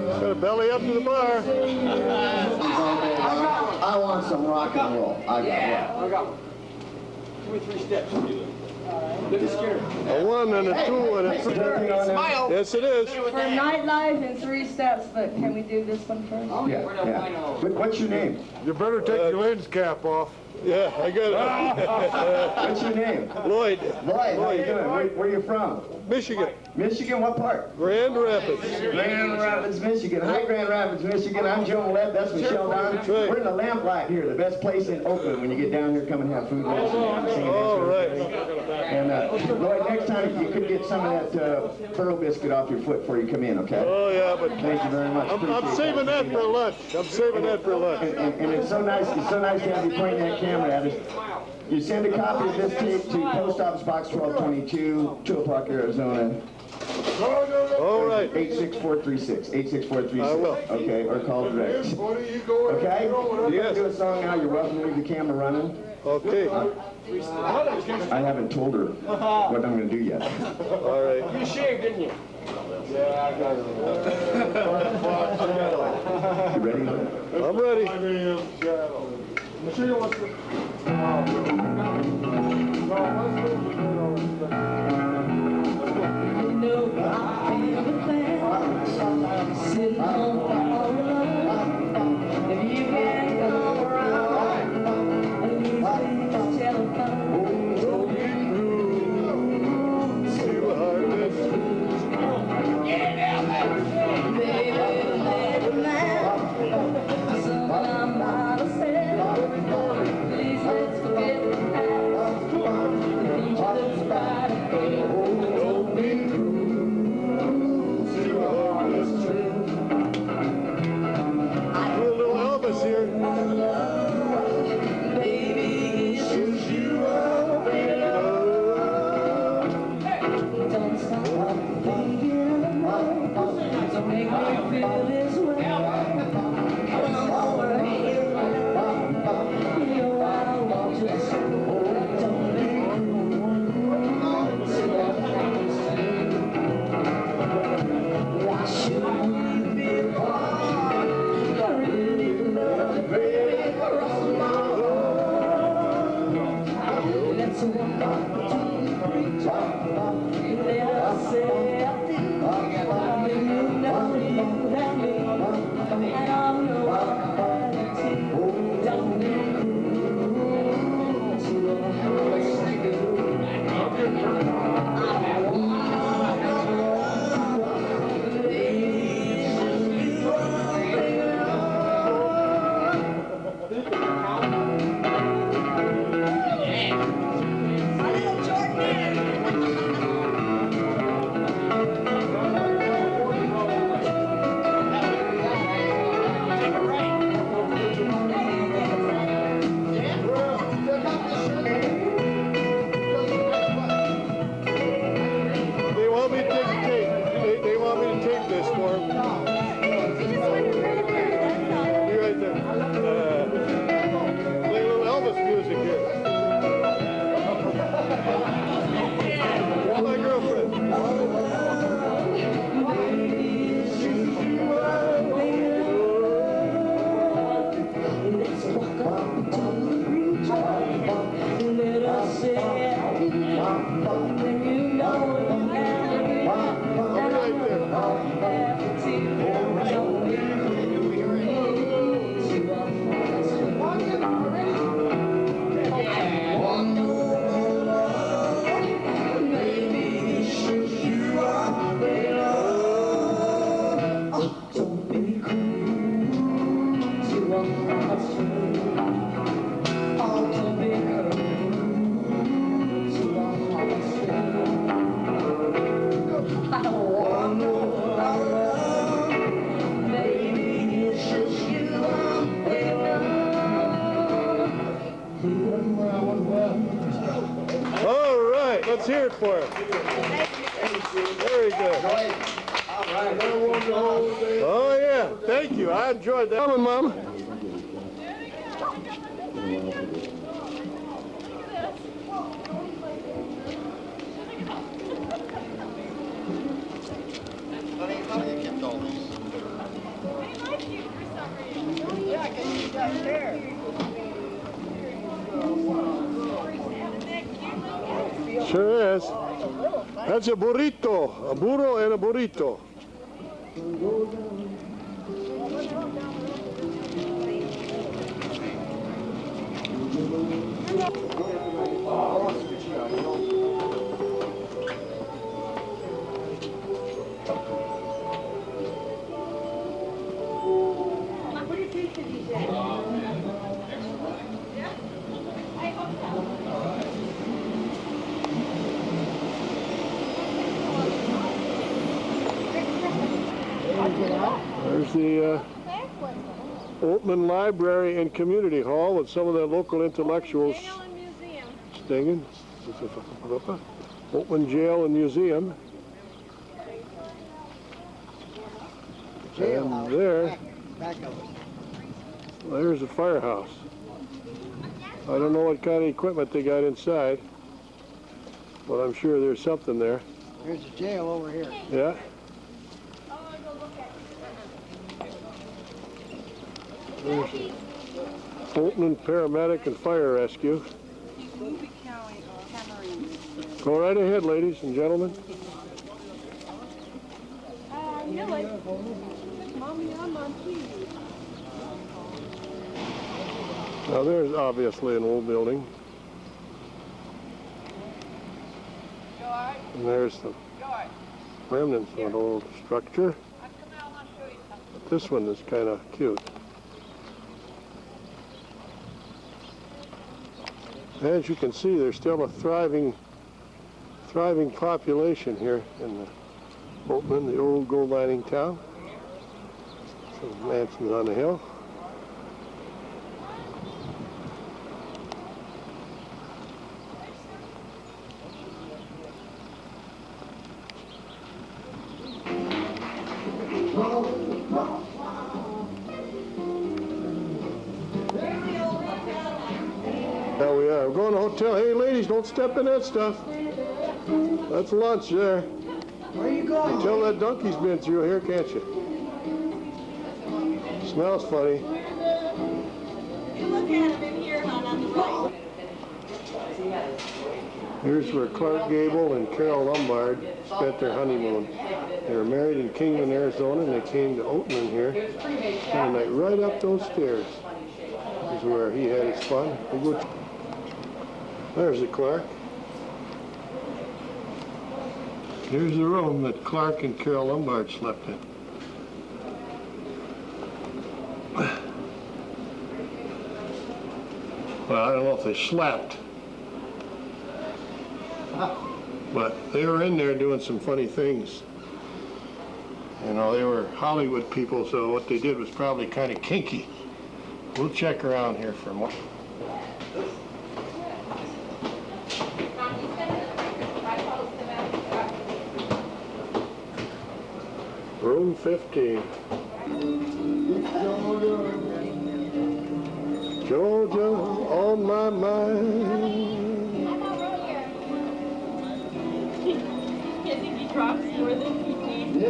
Got a belly up to the bar. I want some rock and roll. I got one. 2 or 3 steps. A 1 and a 2 and a 3. Smile. Yes, it is. For nightlife in 3 steps, but can we do this one first? Yeah. What's your name? You better take your lens cap off. Yeah, I got it. What's your name? Lloyd. Lloyd. How you doing? Where are you from? Michigan. Michigan, what part? Grand Rapids. Grand Rapids, Michigan. Hi, Grand Rapids, Michigan. I'm Joe Leb. That's Michelle Don. We're in the Lamplight here, the best place in Oakland. When you get down here, come and have food. All right. And Lloyd, next time you could get some of that pearl biscuit off your foot before you come in, okay? Oh, yeah, but Thank you very much. I'm saving that for lunch. I'm saving that for lunch. And it's so nice to have you pointing that camera at us. You send a copy of this tape to Post Office Box 1222, Tula Park, Arizona. All right. 86436. 86436. I will. Okay, or call direct. Okay? You're going to do a song now. You're welcome to leave the camera running. Okay. I haven't told her what I'm going to do yet. All right. You shaved, didn't you? Yeah, I got it. You ready? I'm ready. Sitting home all alone. If you can come around, at least please telephone. All right, let's hear it for him. Very good. Oh yeah, thank you. I enjoyed that one, Mama. How do you keep all these? Sure is. That's a burrito, a burro and a burrito. There's the Oatman Library and Community Hall with some of the local intellectuals singing. Oatman Jail and Museum. And there's a firehouse. I don't know what kind of equipment they got inside, but I'm sure there's something there. There's a jail over here. Yeah. There's Oatman Paramedic and Fire Rescue. Go right ahead, ladies and gentlemen. Now there's obviously an old building. And there's the remnants of an old structure. But this one is kind of cute. As you can see, there's still a thriving population here in the Oatman, the old gold mining town. Some mansions on the hill. There we are. We're going to the hotel. Hey, ladies, don't step in that stuff. That's lunch there. Where are you going? Tell that donkey's been through here, can't you? Smells funny. Look at him in here, on the right. Here's where Clark Gable and Carol Lombard spent their honeymoon. They were married in Kingman, Arizona, and they came to Oatman here. And they right up those stairs is where he had his fun. There's the Clark. Here's the room that Clark and Carol Lombard slept in. Well, I don't know if they slept, but they were in there doing some funny things. You know, they were Hollywood people, so what they did was probably kind of kinky. We'll check around here for a moment. Room 15. Georgia on my mind. I think he drops more than he needs.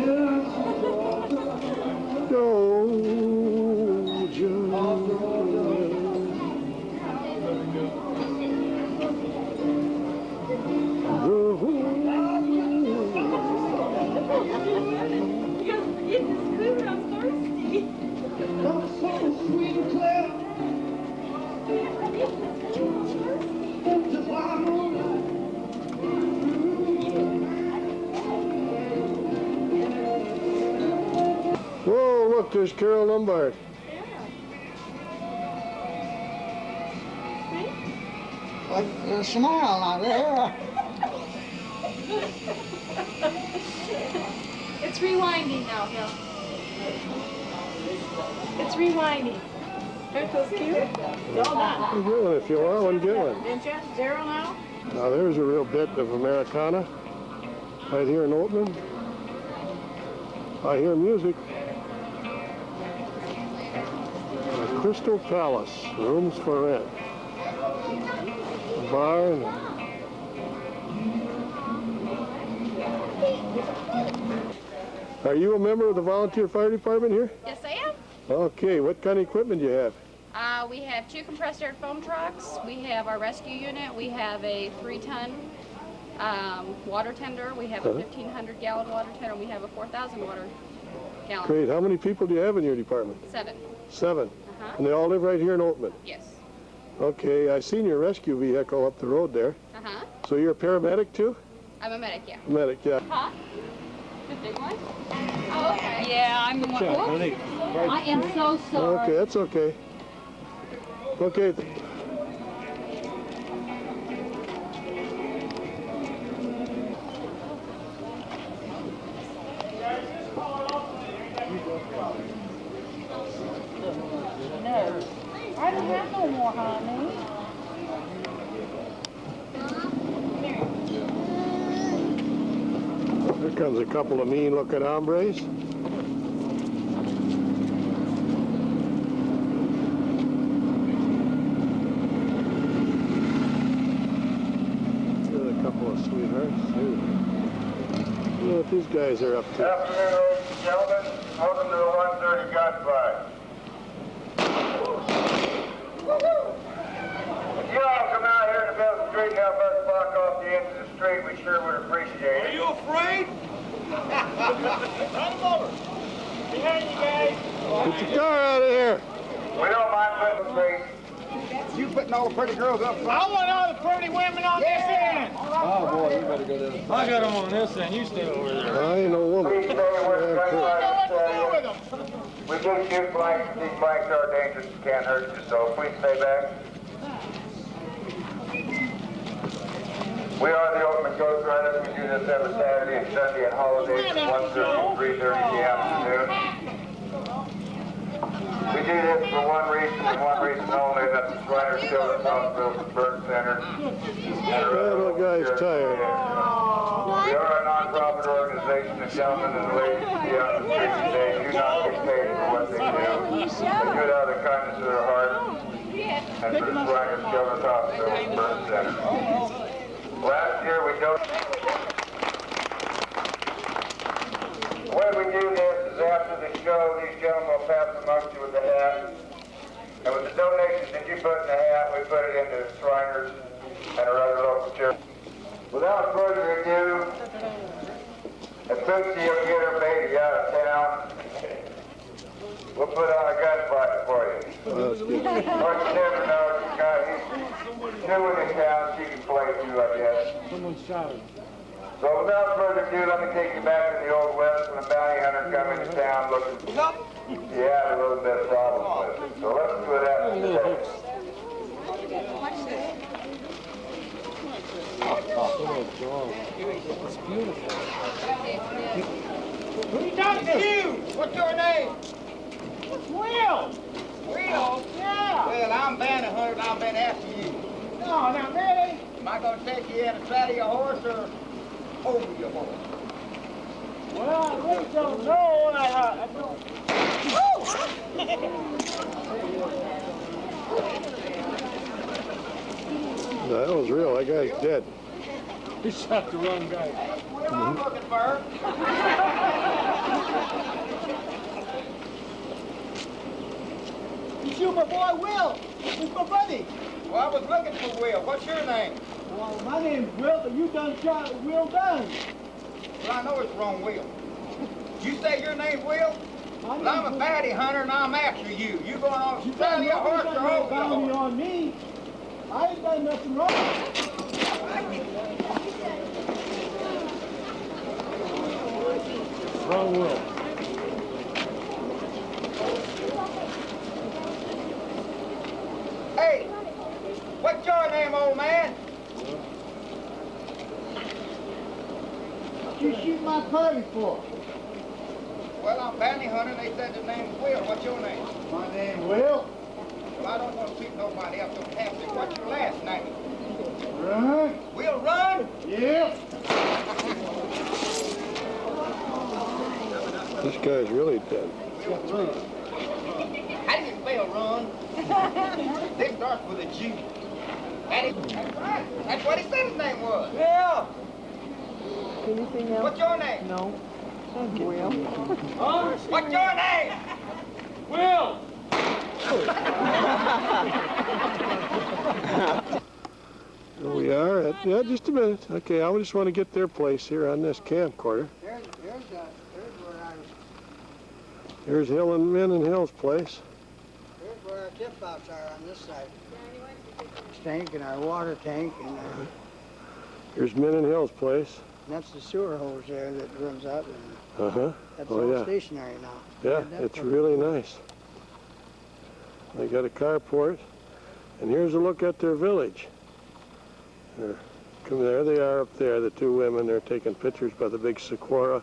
Whoa, look, there's Carol Lombard. A smile out there. It's rewinding now, Bill. It's rewinding. Aren't those cute? All done. Get one if you want one, get one. Didn't you? Zero now? Now there's a real bit of Americana. Right here in Oatman. I hear music. The Crystal Palace, rooms for rent. A bar and Are you a member of the volunteer fire department here? Yes, I am. Okay, what kind of equipment do you have? We have 2 compressed air foam trucks. We have our rescue unit. We have a 3-ton water tender. We have a 1,500-gallon water tender. We have a 4,000 water gallon. Great. How many people do you have in your department? 7. 7. And they all live right here in Oatman? Yes. Okay, I seen your rescue vehicle up the road there. So you're a paramedic too? I'm a medic, yeah. Medic, yeah. Huh? The big one? Oh, okay. Yeah, I'm the one. I am so sorry. Okay, that's okay. Okay. No, I don't have no more, honey. Here comes a couple of mean-looking hombres. Here's a couple of sweethearts. See what these guys are up to. Good afternoon, ladies and gentlemen. Welcome to the 130 Gunfight. If you all come out here in the middle of the street and help us block off the end of the street, we sure would appreciate it. Are you afraid? Run them over. Behind you guys. Get your car out of here. We don't mind putting the street. You putting all the pretty girls up front? I want all the pretty women on this end. Oh boy, you better go there. I got them on this end. You stay over there. I ain't no woman. Please stay where the gunfight's We do shoot blanks. These blanks are dangerous and can't hurt you, so please stay back. We are the Oatman Ghost Riders. We do this every Saturday and Sunday and holidays from 1:30 to 3:30 in the afternoon. We do this for one reason and one reason only, that the Shriners Children's Hospital and Burn Center. That guy's tired. We are a non-profit organization, and gentlemen and ladies you see out in the street today do not get paid for what they do. They do it out of the kindness of their heart and for the Shriners Children's Hospital and Burn Center. Last year we donated. The way we do this is after the show, these gentlemen will pass amongst you with the hat. And with the donations that you put in the hat, we put it into the Shriners and our other local church. Without further ado, as soon as you get her baby out of town, we'll put on a gunfight for you. Of course, you never know. This guy, he's new in town. She can play too, I guess. Someone shouted. So without further ado, let me take you back to the Old West when a bounty hunter come into town looking. He had a little bit of problem with it. So let's do it after today. It's beautiful. Who you talking to? You! What's your name? Will! Will? Yeah! Well, I'm Banner Hunter and I've been after you. No, now really? Am I gonna take you in and saddle your horse or over your horse? Well, I really don't know. I don't. No, that was real. That guy's dead. He shot the wrong guy. What am I looking for? You shoot my boy Will. He's my buddy. Well, I was looking for Will. What's your name? Well, my name's Will, but you done shot Will Dunn. Well, I know it's wrong, Will. You say your name's Will? Well, I'm a bounty hunter and I'm after you. You going on saddle your horse or over your horse? On me. I ain't done nothing wrong. Wrong Will. Hey, what's your name, old man? What you shoot my party for? Well, I'm bounty hunter. They said the name's Will. What's your name? My name's Will. Well, I don't want to shoot nobody else. Don't have to. What's your last name? Run. Will Run? Yeah. This guy's really dead. How do you spell run? They start with a G. That's right. That's what he said his name was. Yeah. Anything else? What's your name? No. Will. Huh? What's your name? Will. Here we are at, yeah, just a minute. Okay, I just want to get their place here on this camcorder. There's where I was. Here's Min and Hill's place. Here's where our tip-offs are on this side. Tank and our water tank, and Here's Min and Hill's place. that's the sewer hose there that runs out. And Uh-huh. that's Oh, all yeah. stationary now. Yeah, Had that it's for- really nice. They got a carport. And here's a look at their village. Come there they are up there, the two women. They're taking pictures by the big saguaro.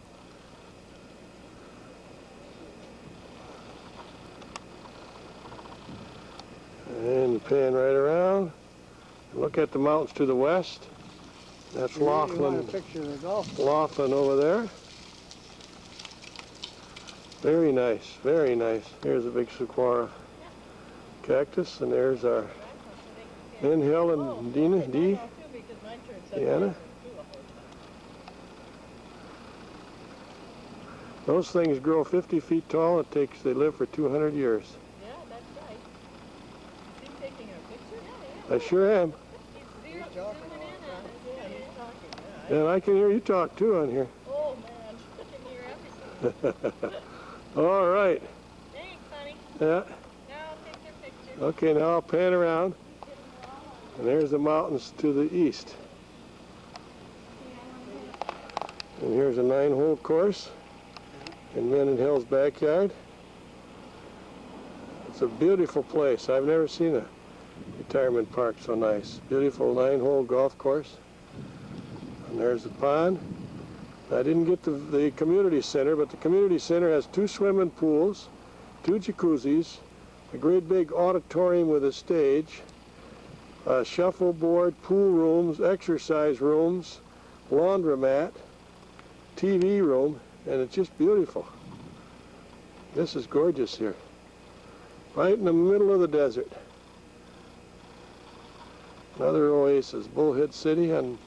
And pan right around. Look at the mountains to the west. That's You want Laughlin. a picture of the golf. Laughlin over there. Very nice, very nice. Here's a big saguaro cactus, and there's our Min, Hill, and Deanna. Those things grow 50 feet tall. They live for 200 years. Yeah, that's right. Is he taking a picture? I sure am. He's zooming in on us. Yeah, he's talking. And I can hear you talk too on here. Oh, man. I can hear everything. All right. Thanks, honey. Yeah. Now I'll take your picture. Okay, now I'll pan around. And there's the mountains to the east. And here's a 9-hole course in Min and Hill's backyard. It's a beautiful place. I've never seen a retirement park so nice. Beautiful 9-hole golf course. And there's the pond. I didn't get the community center, but the community center has 2 swimming pools, 2 jacuzzis, a great big auditorium with a stage, shuffleboard, pool rooms, exercise rooms, laundromat, TV room, and it's just beautiful. This is gorgeous here. Right in the middle of the desert. Another oasis, Bullhead City on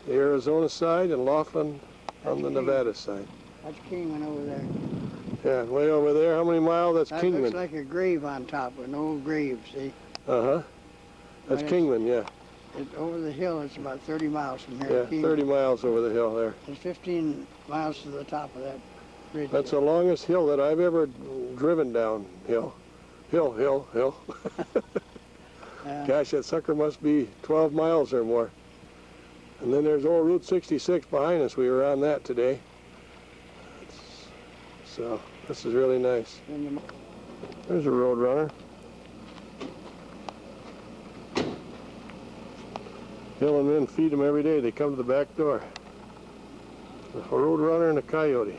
the Arizona side and Laughlin on the Nevada side. That's Kingman over there. Yeah, way over there. How many miles? That's That Kingman. looks like a grave on top, an old grave, see? Uh-huh. That's Right. Kingman, yeah. Over the hill, it's about 30 miles from here. Yeah, to Kingman. 30 miles over the hill there. It's 15 miles to the top of that ridge. That's the longest hill that I've ever driven down. Hill. Hill. Yeah. Gosh, that sucker must be 12 miles or more. And then there's old Route 66 behind us. We were on that today. So this is really nice. There's a road runner. Hill and Min feed them every day. They come to the back door. A road runner and a coyote.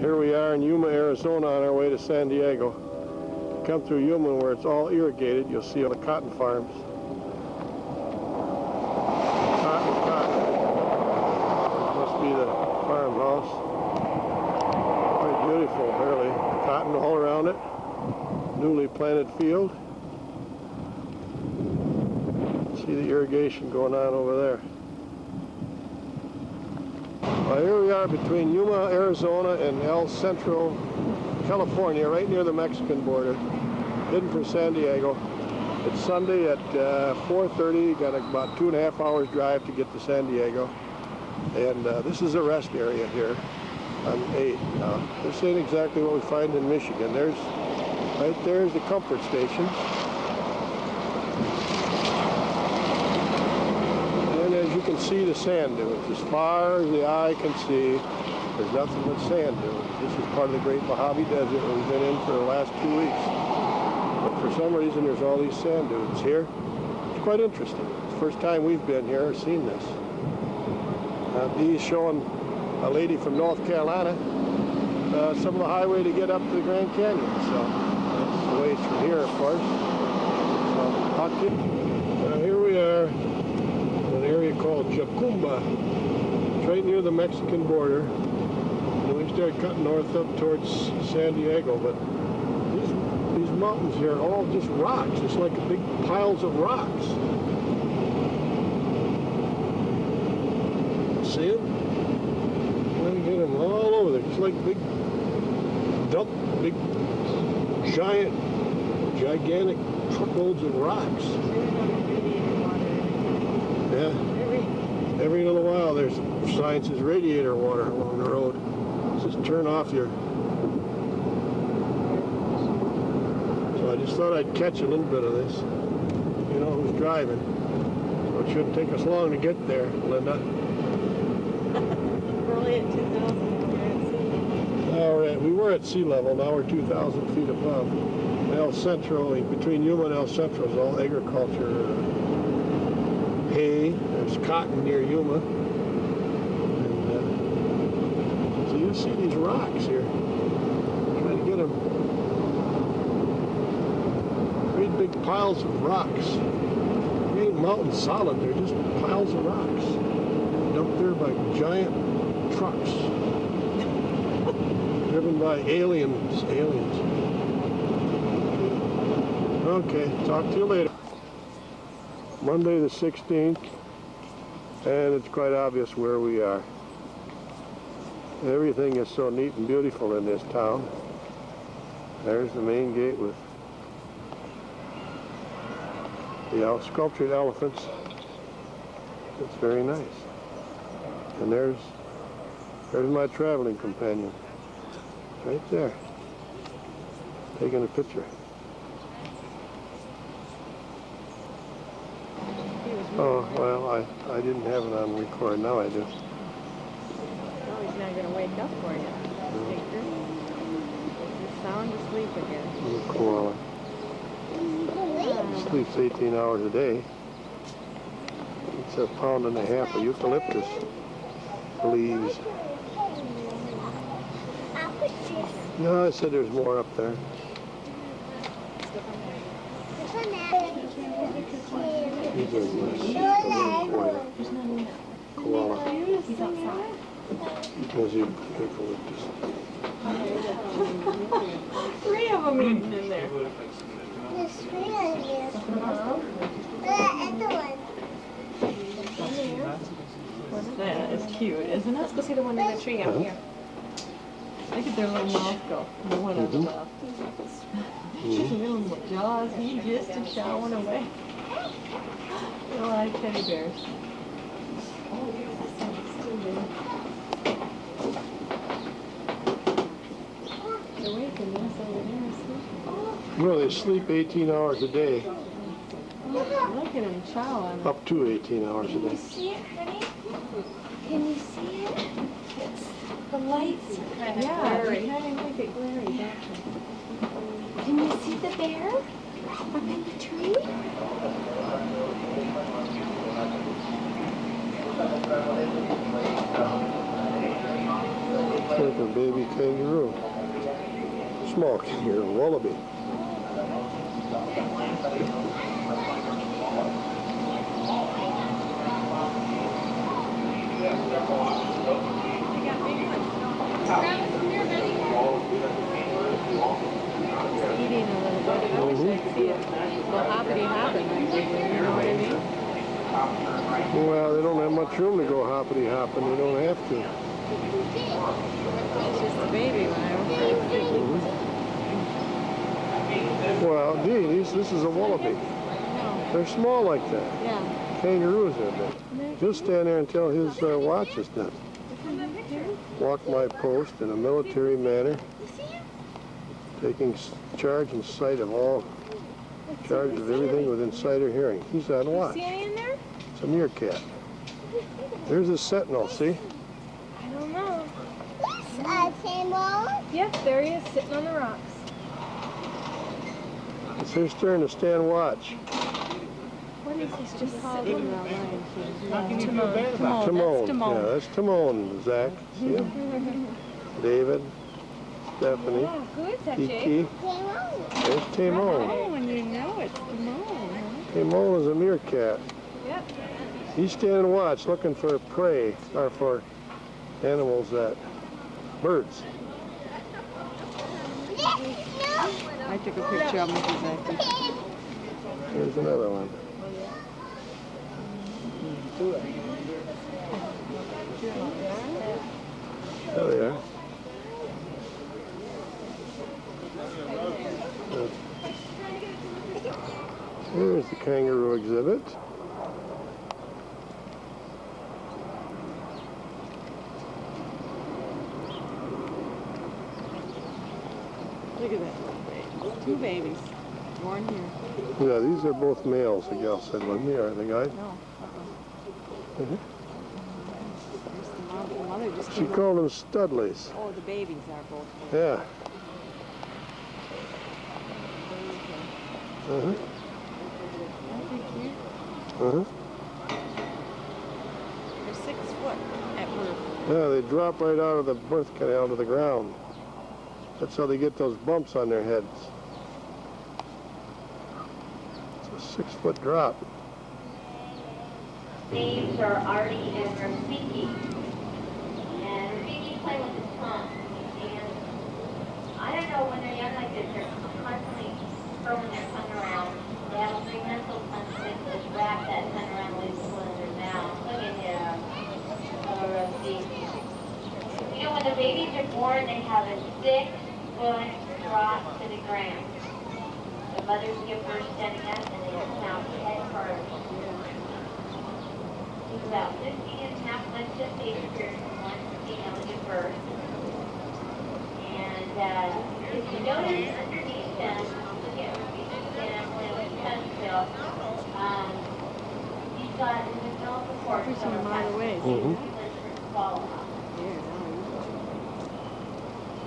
Here we are in Yuma, Arizona on our way to San Diego. Come through Yuma where it's all irrigated. You'll see all the cotton farms. Cotton. Must be the farmhouse. Quite beautiful, really. Cotton all around it. Newly planted field. See the irrigation going on over there. Well, here we are between Yuma, Arizona and El Centro, California, right near the Mexican border, heading for San Diego. It's Sunday at 4:30, got about 2.5 hours drive to get to San Diego. And this is a rest area here on 8. Now, this ain't exactly what we find in Michigan. Right there's the comfort station. And as you can see the sand dunes, as far as the eye can see, there's nothing but sand dunes. This is part of the Great Mojave Desert that we've been in for the last 2 weeks. But for some reason, there's all these sand dunes here. It's quite interesting. It's the first time we've been here or seen this. Dee's showing a lady from North Carolina some of the highway to get up to the Grand Canyon. So that's the ways from here, of course. So, here we are. area called Jacumba. It's right near the Mexican border. And we started cutting north up towards San Diego, but these mountains here are all just rocks. It's like big piles of rocks. See them? You get them all over there. It's like big gigantic truckloads of rocks. Yeah. Every little while there's signs says radiator water along the road. Just turn off your. So I just thought I'd catch a little bit of this. You know who's driving. So it shouldn't take us long to get there, Linda. Early at 2,000. All right, we were at sea level. Now we're 2,000 feet above. El Centro, between Yuma and El Centro, is all agriculture. Hay. There's cotton near Yuma. And, so you see these rocks here. Trying to get them. Great big piles of rocks. They ain't mountain solid. They're just piles of rocks. Dumped there by giant trucks. Driven by aliens. Okay, talk to you later. Monday the 16th, and it's quite obvious where we are. Everything is so neat and beautiful in this town. There's the main gate with the sculptured elephants. It's very nice. And there's my traveling companion. Right there. Taking a picture. Oh, well, I didn't have it on record. Now I do. No, he's not going to wake up for you. Victor. He's sound asleep again. Little koala. He sleeps 18 hours a day. It's a pound and a half of eucalyptus leaves. No, I said there's more up there. These are koala. Those are eucalyptus. 3 of them eating in there. There's 3 of you. That is cute, isn't it? Let's go see the one in the tree out here. Look at their little mouth go. The one on the left. Little jaws, he just is showing away. Little like teddy bears. They're waking us over there asleep. Well, they sleep 18 hours a day. Look at him chowing. Up to 18 hours a Can you day. see it, honey? Can you see it? The lights are kind of blurry. Yeah, kind of make it glary, don't you? Can you see the bear up in the tree? It's like a baby kangaroo. Small kangaroo, wallaby. Eating a little bit. I wish I'd see it. Well, hoppity hopping. You know what I mean? Well, they don't have much room to go hoppity hopping. They don't have to. It's just a baby when Well, gee, this is a wallaby. They're small like that. Yeah. Kangaroos are big. He'll stand there until his watch is done. Walk my post in a military manner, taking charge and sight of all, charge of everything within sight or hearing. He's on watch. See any in there? It's a meerkat. There's a sentinel, see? I don't know. Table? Yep, there he is, sitting on the rocks. It's his turn to stand watch. What is this just called in the Lion King? How can you feel bad about it? Timon. Yeah, that's Timon, Zach. See him? David, Stephanie, Yeah, who is that, Kiki. Jake? There's Timon. Oh, and you know it's Timon, huh? Timon is a meerkat. Yep. You stand and watch, looking for prey, or for animals that, birds. I took a picture of him because I think Here's another one. There they are. Here's the kangaroo exhibit. look at that. Two babies born here. Yeah, these are both males, the gal said, wasn't they, or the guy? No. Mhm. The mother just She came up. called them studleys. Oh, the babies are both. Yeah. Uh-huh. Uh-huh. They're 6 foot at birth. Yeah, they drop right out of the birth canal to the ground. That's how they get those bumps on their heads. It's a 6-foot drop. Names are Artie and Rafiki. And Rafiki play with his tongue. And I don't know, when they're young like this, they're constantly throwing their tongue around. They have a prehensile tongue, so they just wrap that tongue around with one in their mouth. Look at him. Oh, Rafiki. You know, when the babies are born, they have a 6-foot drop to the ground. The mothers give birth standing up, and they come out head first. He's about 15 and a half months gestation period from one female to give birth. And if you notice underneath them, look at Rafiki and when it was tongue still, he's got an umbilical cord. Pushing them out of the way. Mm-hmm. Follow.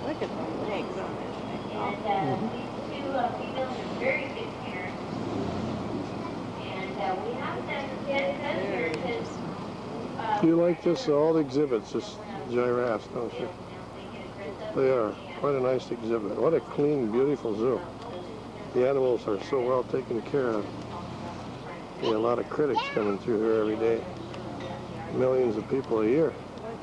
Look at the legs on this thing. And these two females are very good parents. And we have them get them here because Do you like this? All the exhibits, this giraffes, don't you? They are quite a nice exhibit. What a clean, beautiful zoo. The animals are so well taken care of. There are a lot of critics coming through here every day. Millions of people a year. And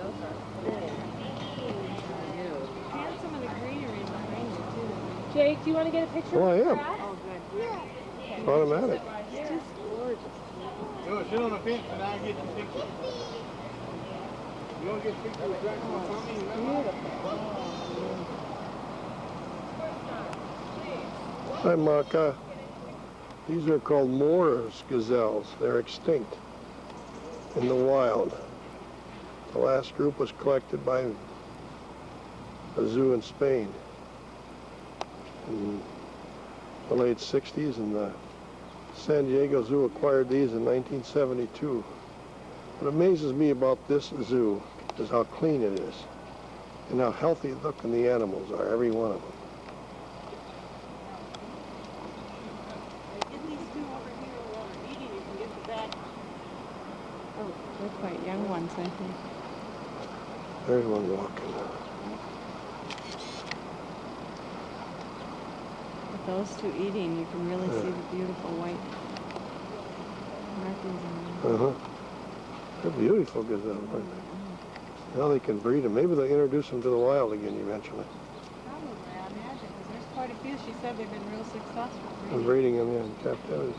some of the greenery behind you, too. Jake, do you want to get a picture? Oh, I am. Oh, good. It's automatic. It's just gorgeous. Yo, sit on the fence and I'll get your picture. You want to get a picture with Jack on Tommy? Hi, Maka. These are called Moore's gazelles. They're extinct in the wild. The last group was collected by a zoo in Spain in the late 60s, and the San Diego Zoo acquired these in 1972. What amazes me about this zoo is how clean it is and how healthy looking the animals are, every one of them. Oh, they're quite young ones, I think. There's one walking. With those two eating, you can really see the beautiful white markings on them. Uh-huh. They're beautiful gazelles, aren't they? Now they can breed them. Maybe they'll introduce them to the wild again eventually. Probably, I imagine, because there's quite a few. She said they've been real successful. And breeding them in captivity.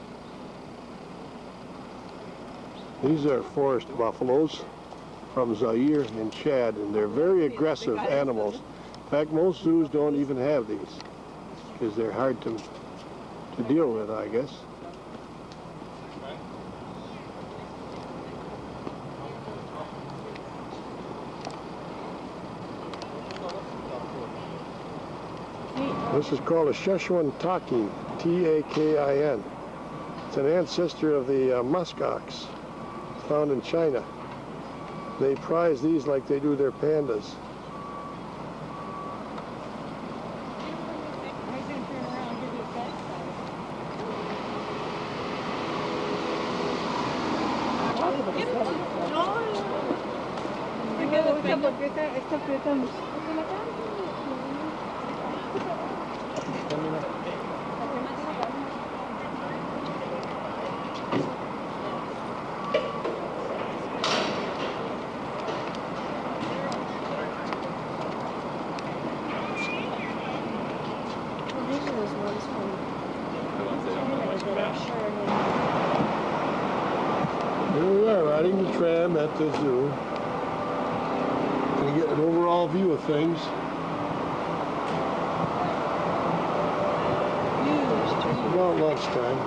These are forest buffaloes from Zaire in Chad, and they're very aggressive animals. In fact, most zoos don't even have these because they're hard to deal with, I guess. This is called a Szechuan Takin, T-A-K-I-N. It's an ancestor of the muskox, found in China. They prize these like they do their pandas. tram at the zoo. And get an overall view of things. It's about lunchtime.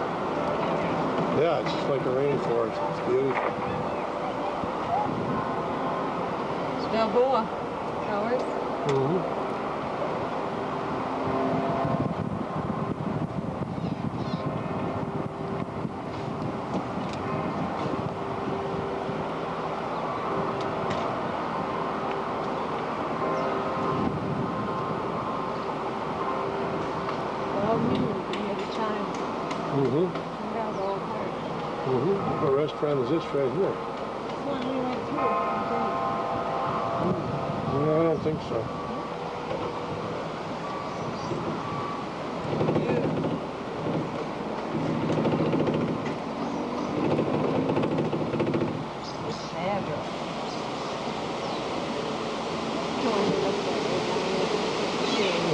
Yeah, it's just like a rainforest. It's beautiful. It's Balboa Towers. Mm-hmm. What restaurant is this right here? One we went to. No, I don't think so.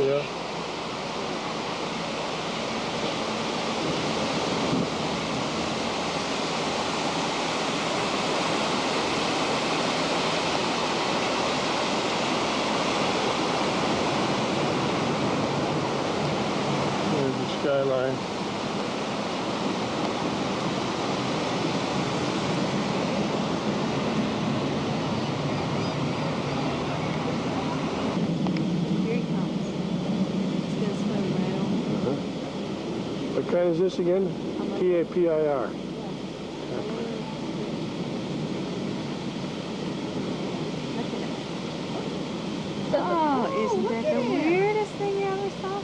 Yeah. Skyline. Here he comes. He's gonna swim right over. What kind is this again? T-A-P-I-R. Oh, isn't that the weirdest thing you ever saw?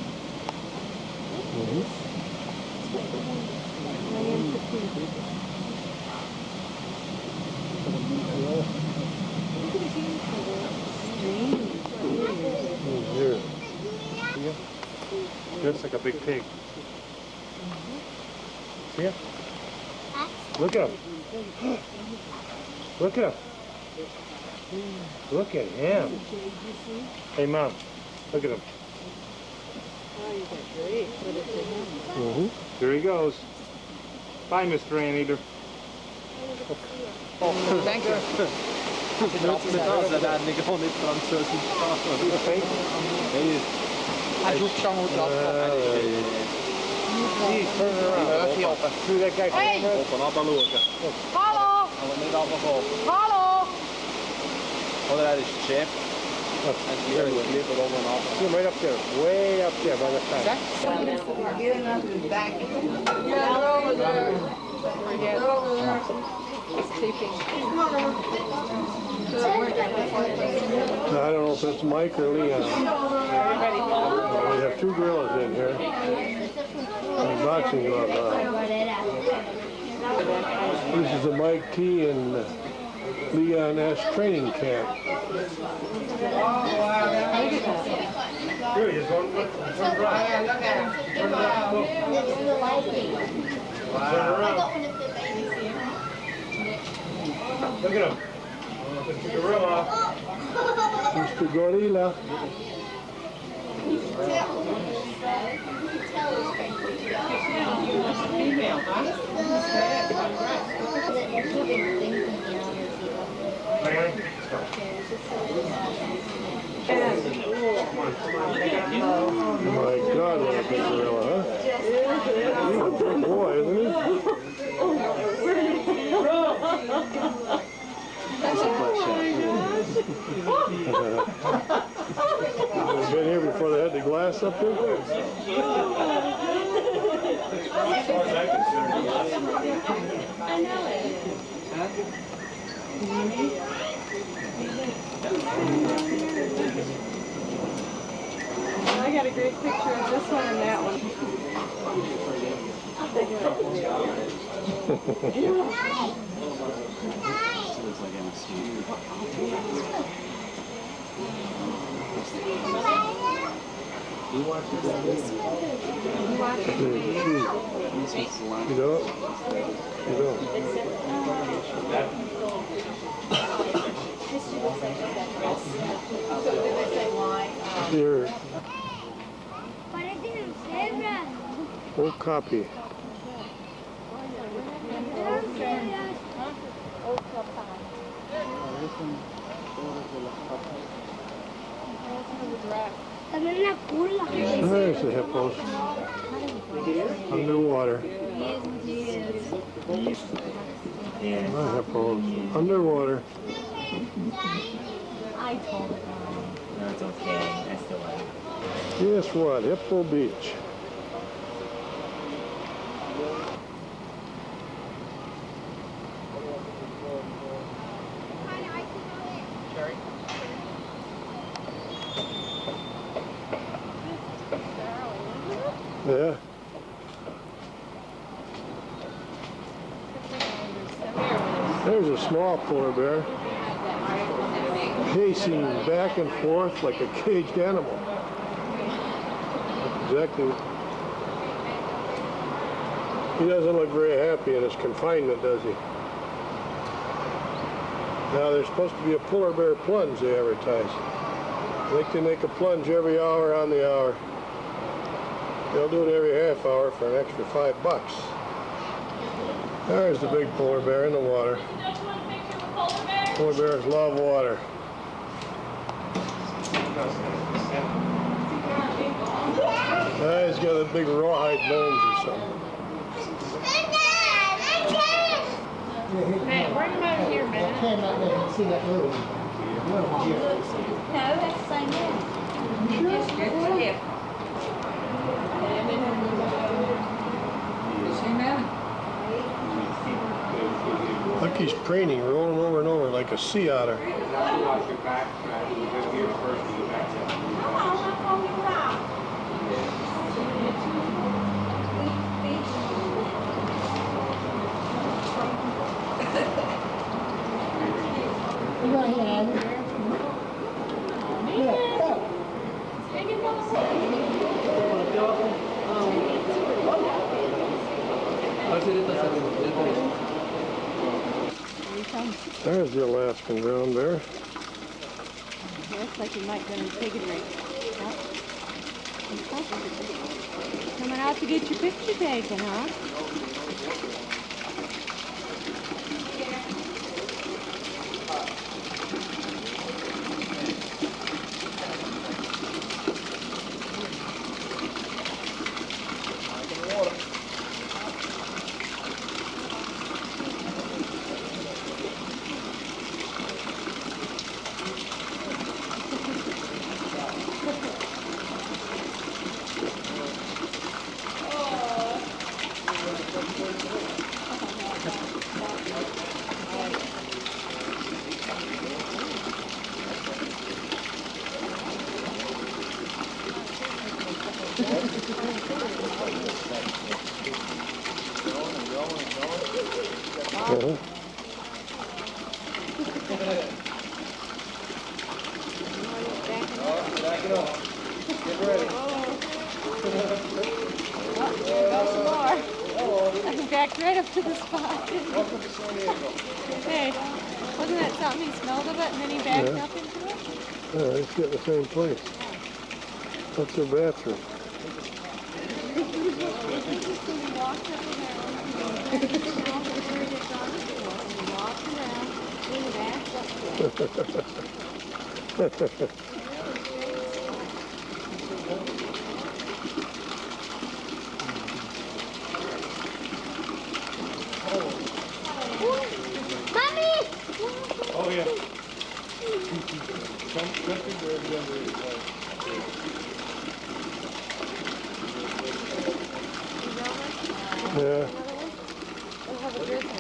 Here. Looks like a big pig. See ya? Look at him. Look at him. Look at him. Hey, Mom. Look at him. Oh, you got great footage of him. Here he goes. Bye, Mr. Anteater. Thank you. Hij doet zo goed dat. Turn around. Doe dat kijk. Open op en lopen. Hallo! Niet allemaal op. Hallo! Oh, that is chip. And here we clip it over and off. Right up there. Way up there by the fence. Yeah, they're over there. They're over there. It's taping. I don't know if it's Mike or Leon. We have two gorillas in here. And boxing gloves on. This is the Mike T. and Leon S. training camp. Here he is. One drive. Turn around. Look at him. Mr. Gorilla. Mr. Gorilla. Oh my God, what a big gorilla, huh? He's a big boy, isn't he? You've been here before they had the glass up there? I got a great picture of this one and that one. You don't? You don't. Here. Oh, copy. Old There's the hippos. Underwater. My hippos. Underwater. I told it. No, it's okay. I still love it. Guess what? Hippo Beach. Yeah. There's a small polar bear pacing back and forth like a caged animal. Exactly. He doesn't look very happy in his confinement, does he? Now there's supposed to be a polar bear plunge they advertise. I think they make a plunge every hour on the hour. They'll do it every half hour for an extra $5. There's the big polar bear in the water. Polar bears love water. He's got a big rawhide bones or something. Hey, bring him over here, man. I came out there and see that little one. No, that's the same one. It's different. Look, he's preening, rolling over and over like a sea otter. There's the Alaskan brown bear. Looks like he might go and take a drink. Coming out to get your picture taken, huh? Backed right up to the spot. Hey, wasn't that something? He smelled of it and then he backed up into it? Yeah, it's getting the same place. That's their bathroom. Oh yeah. Country bears under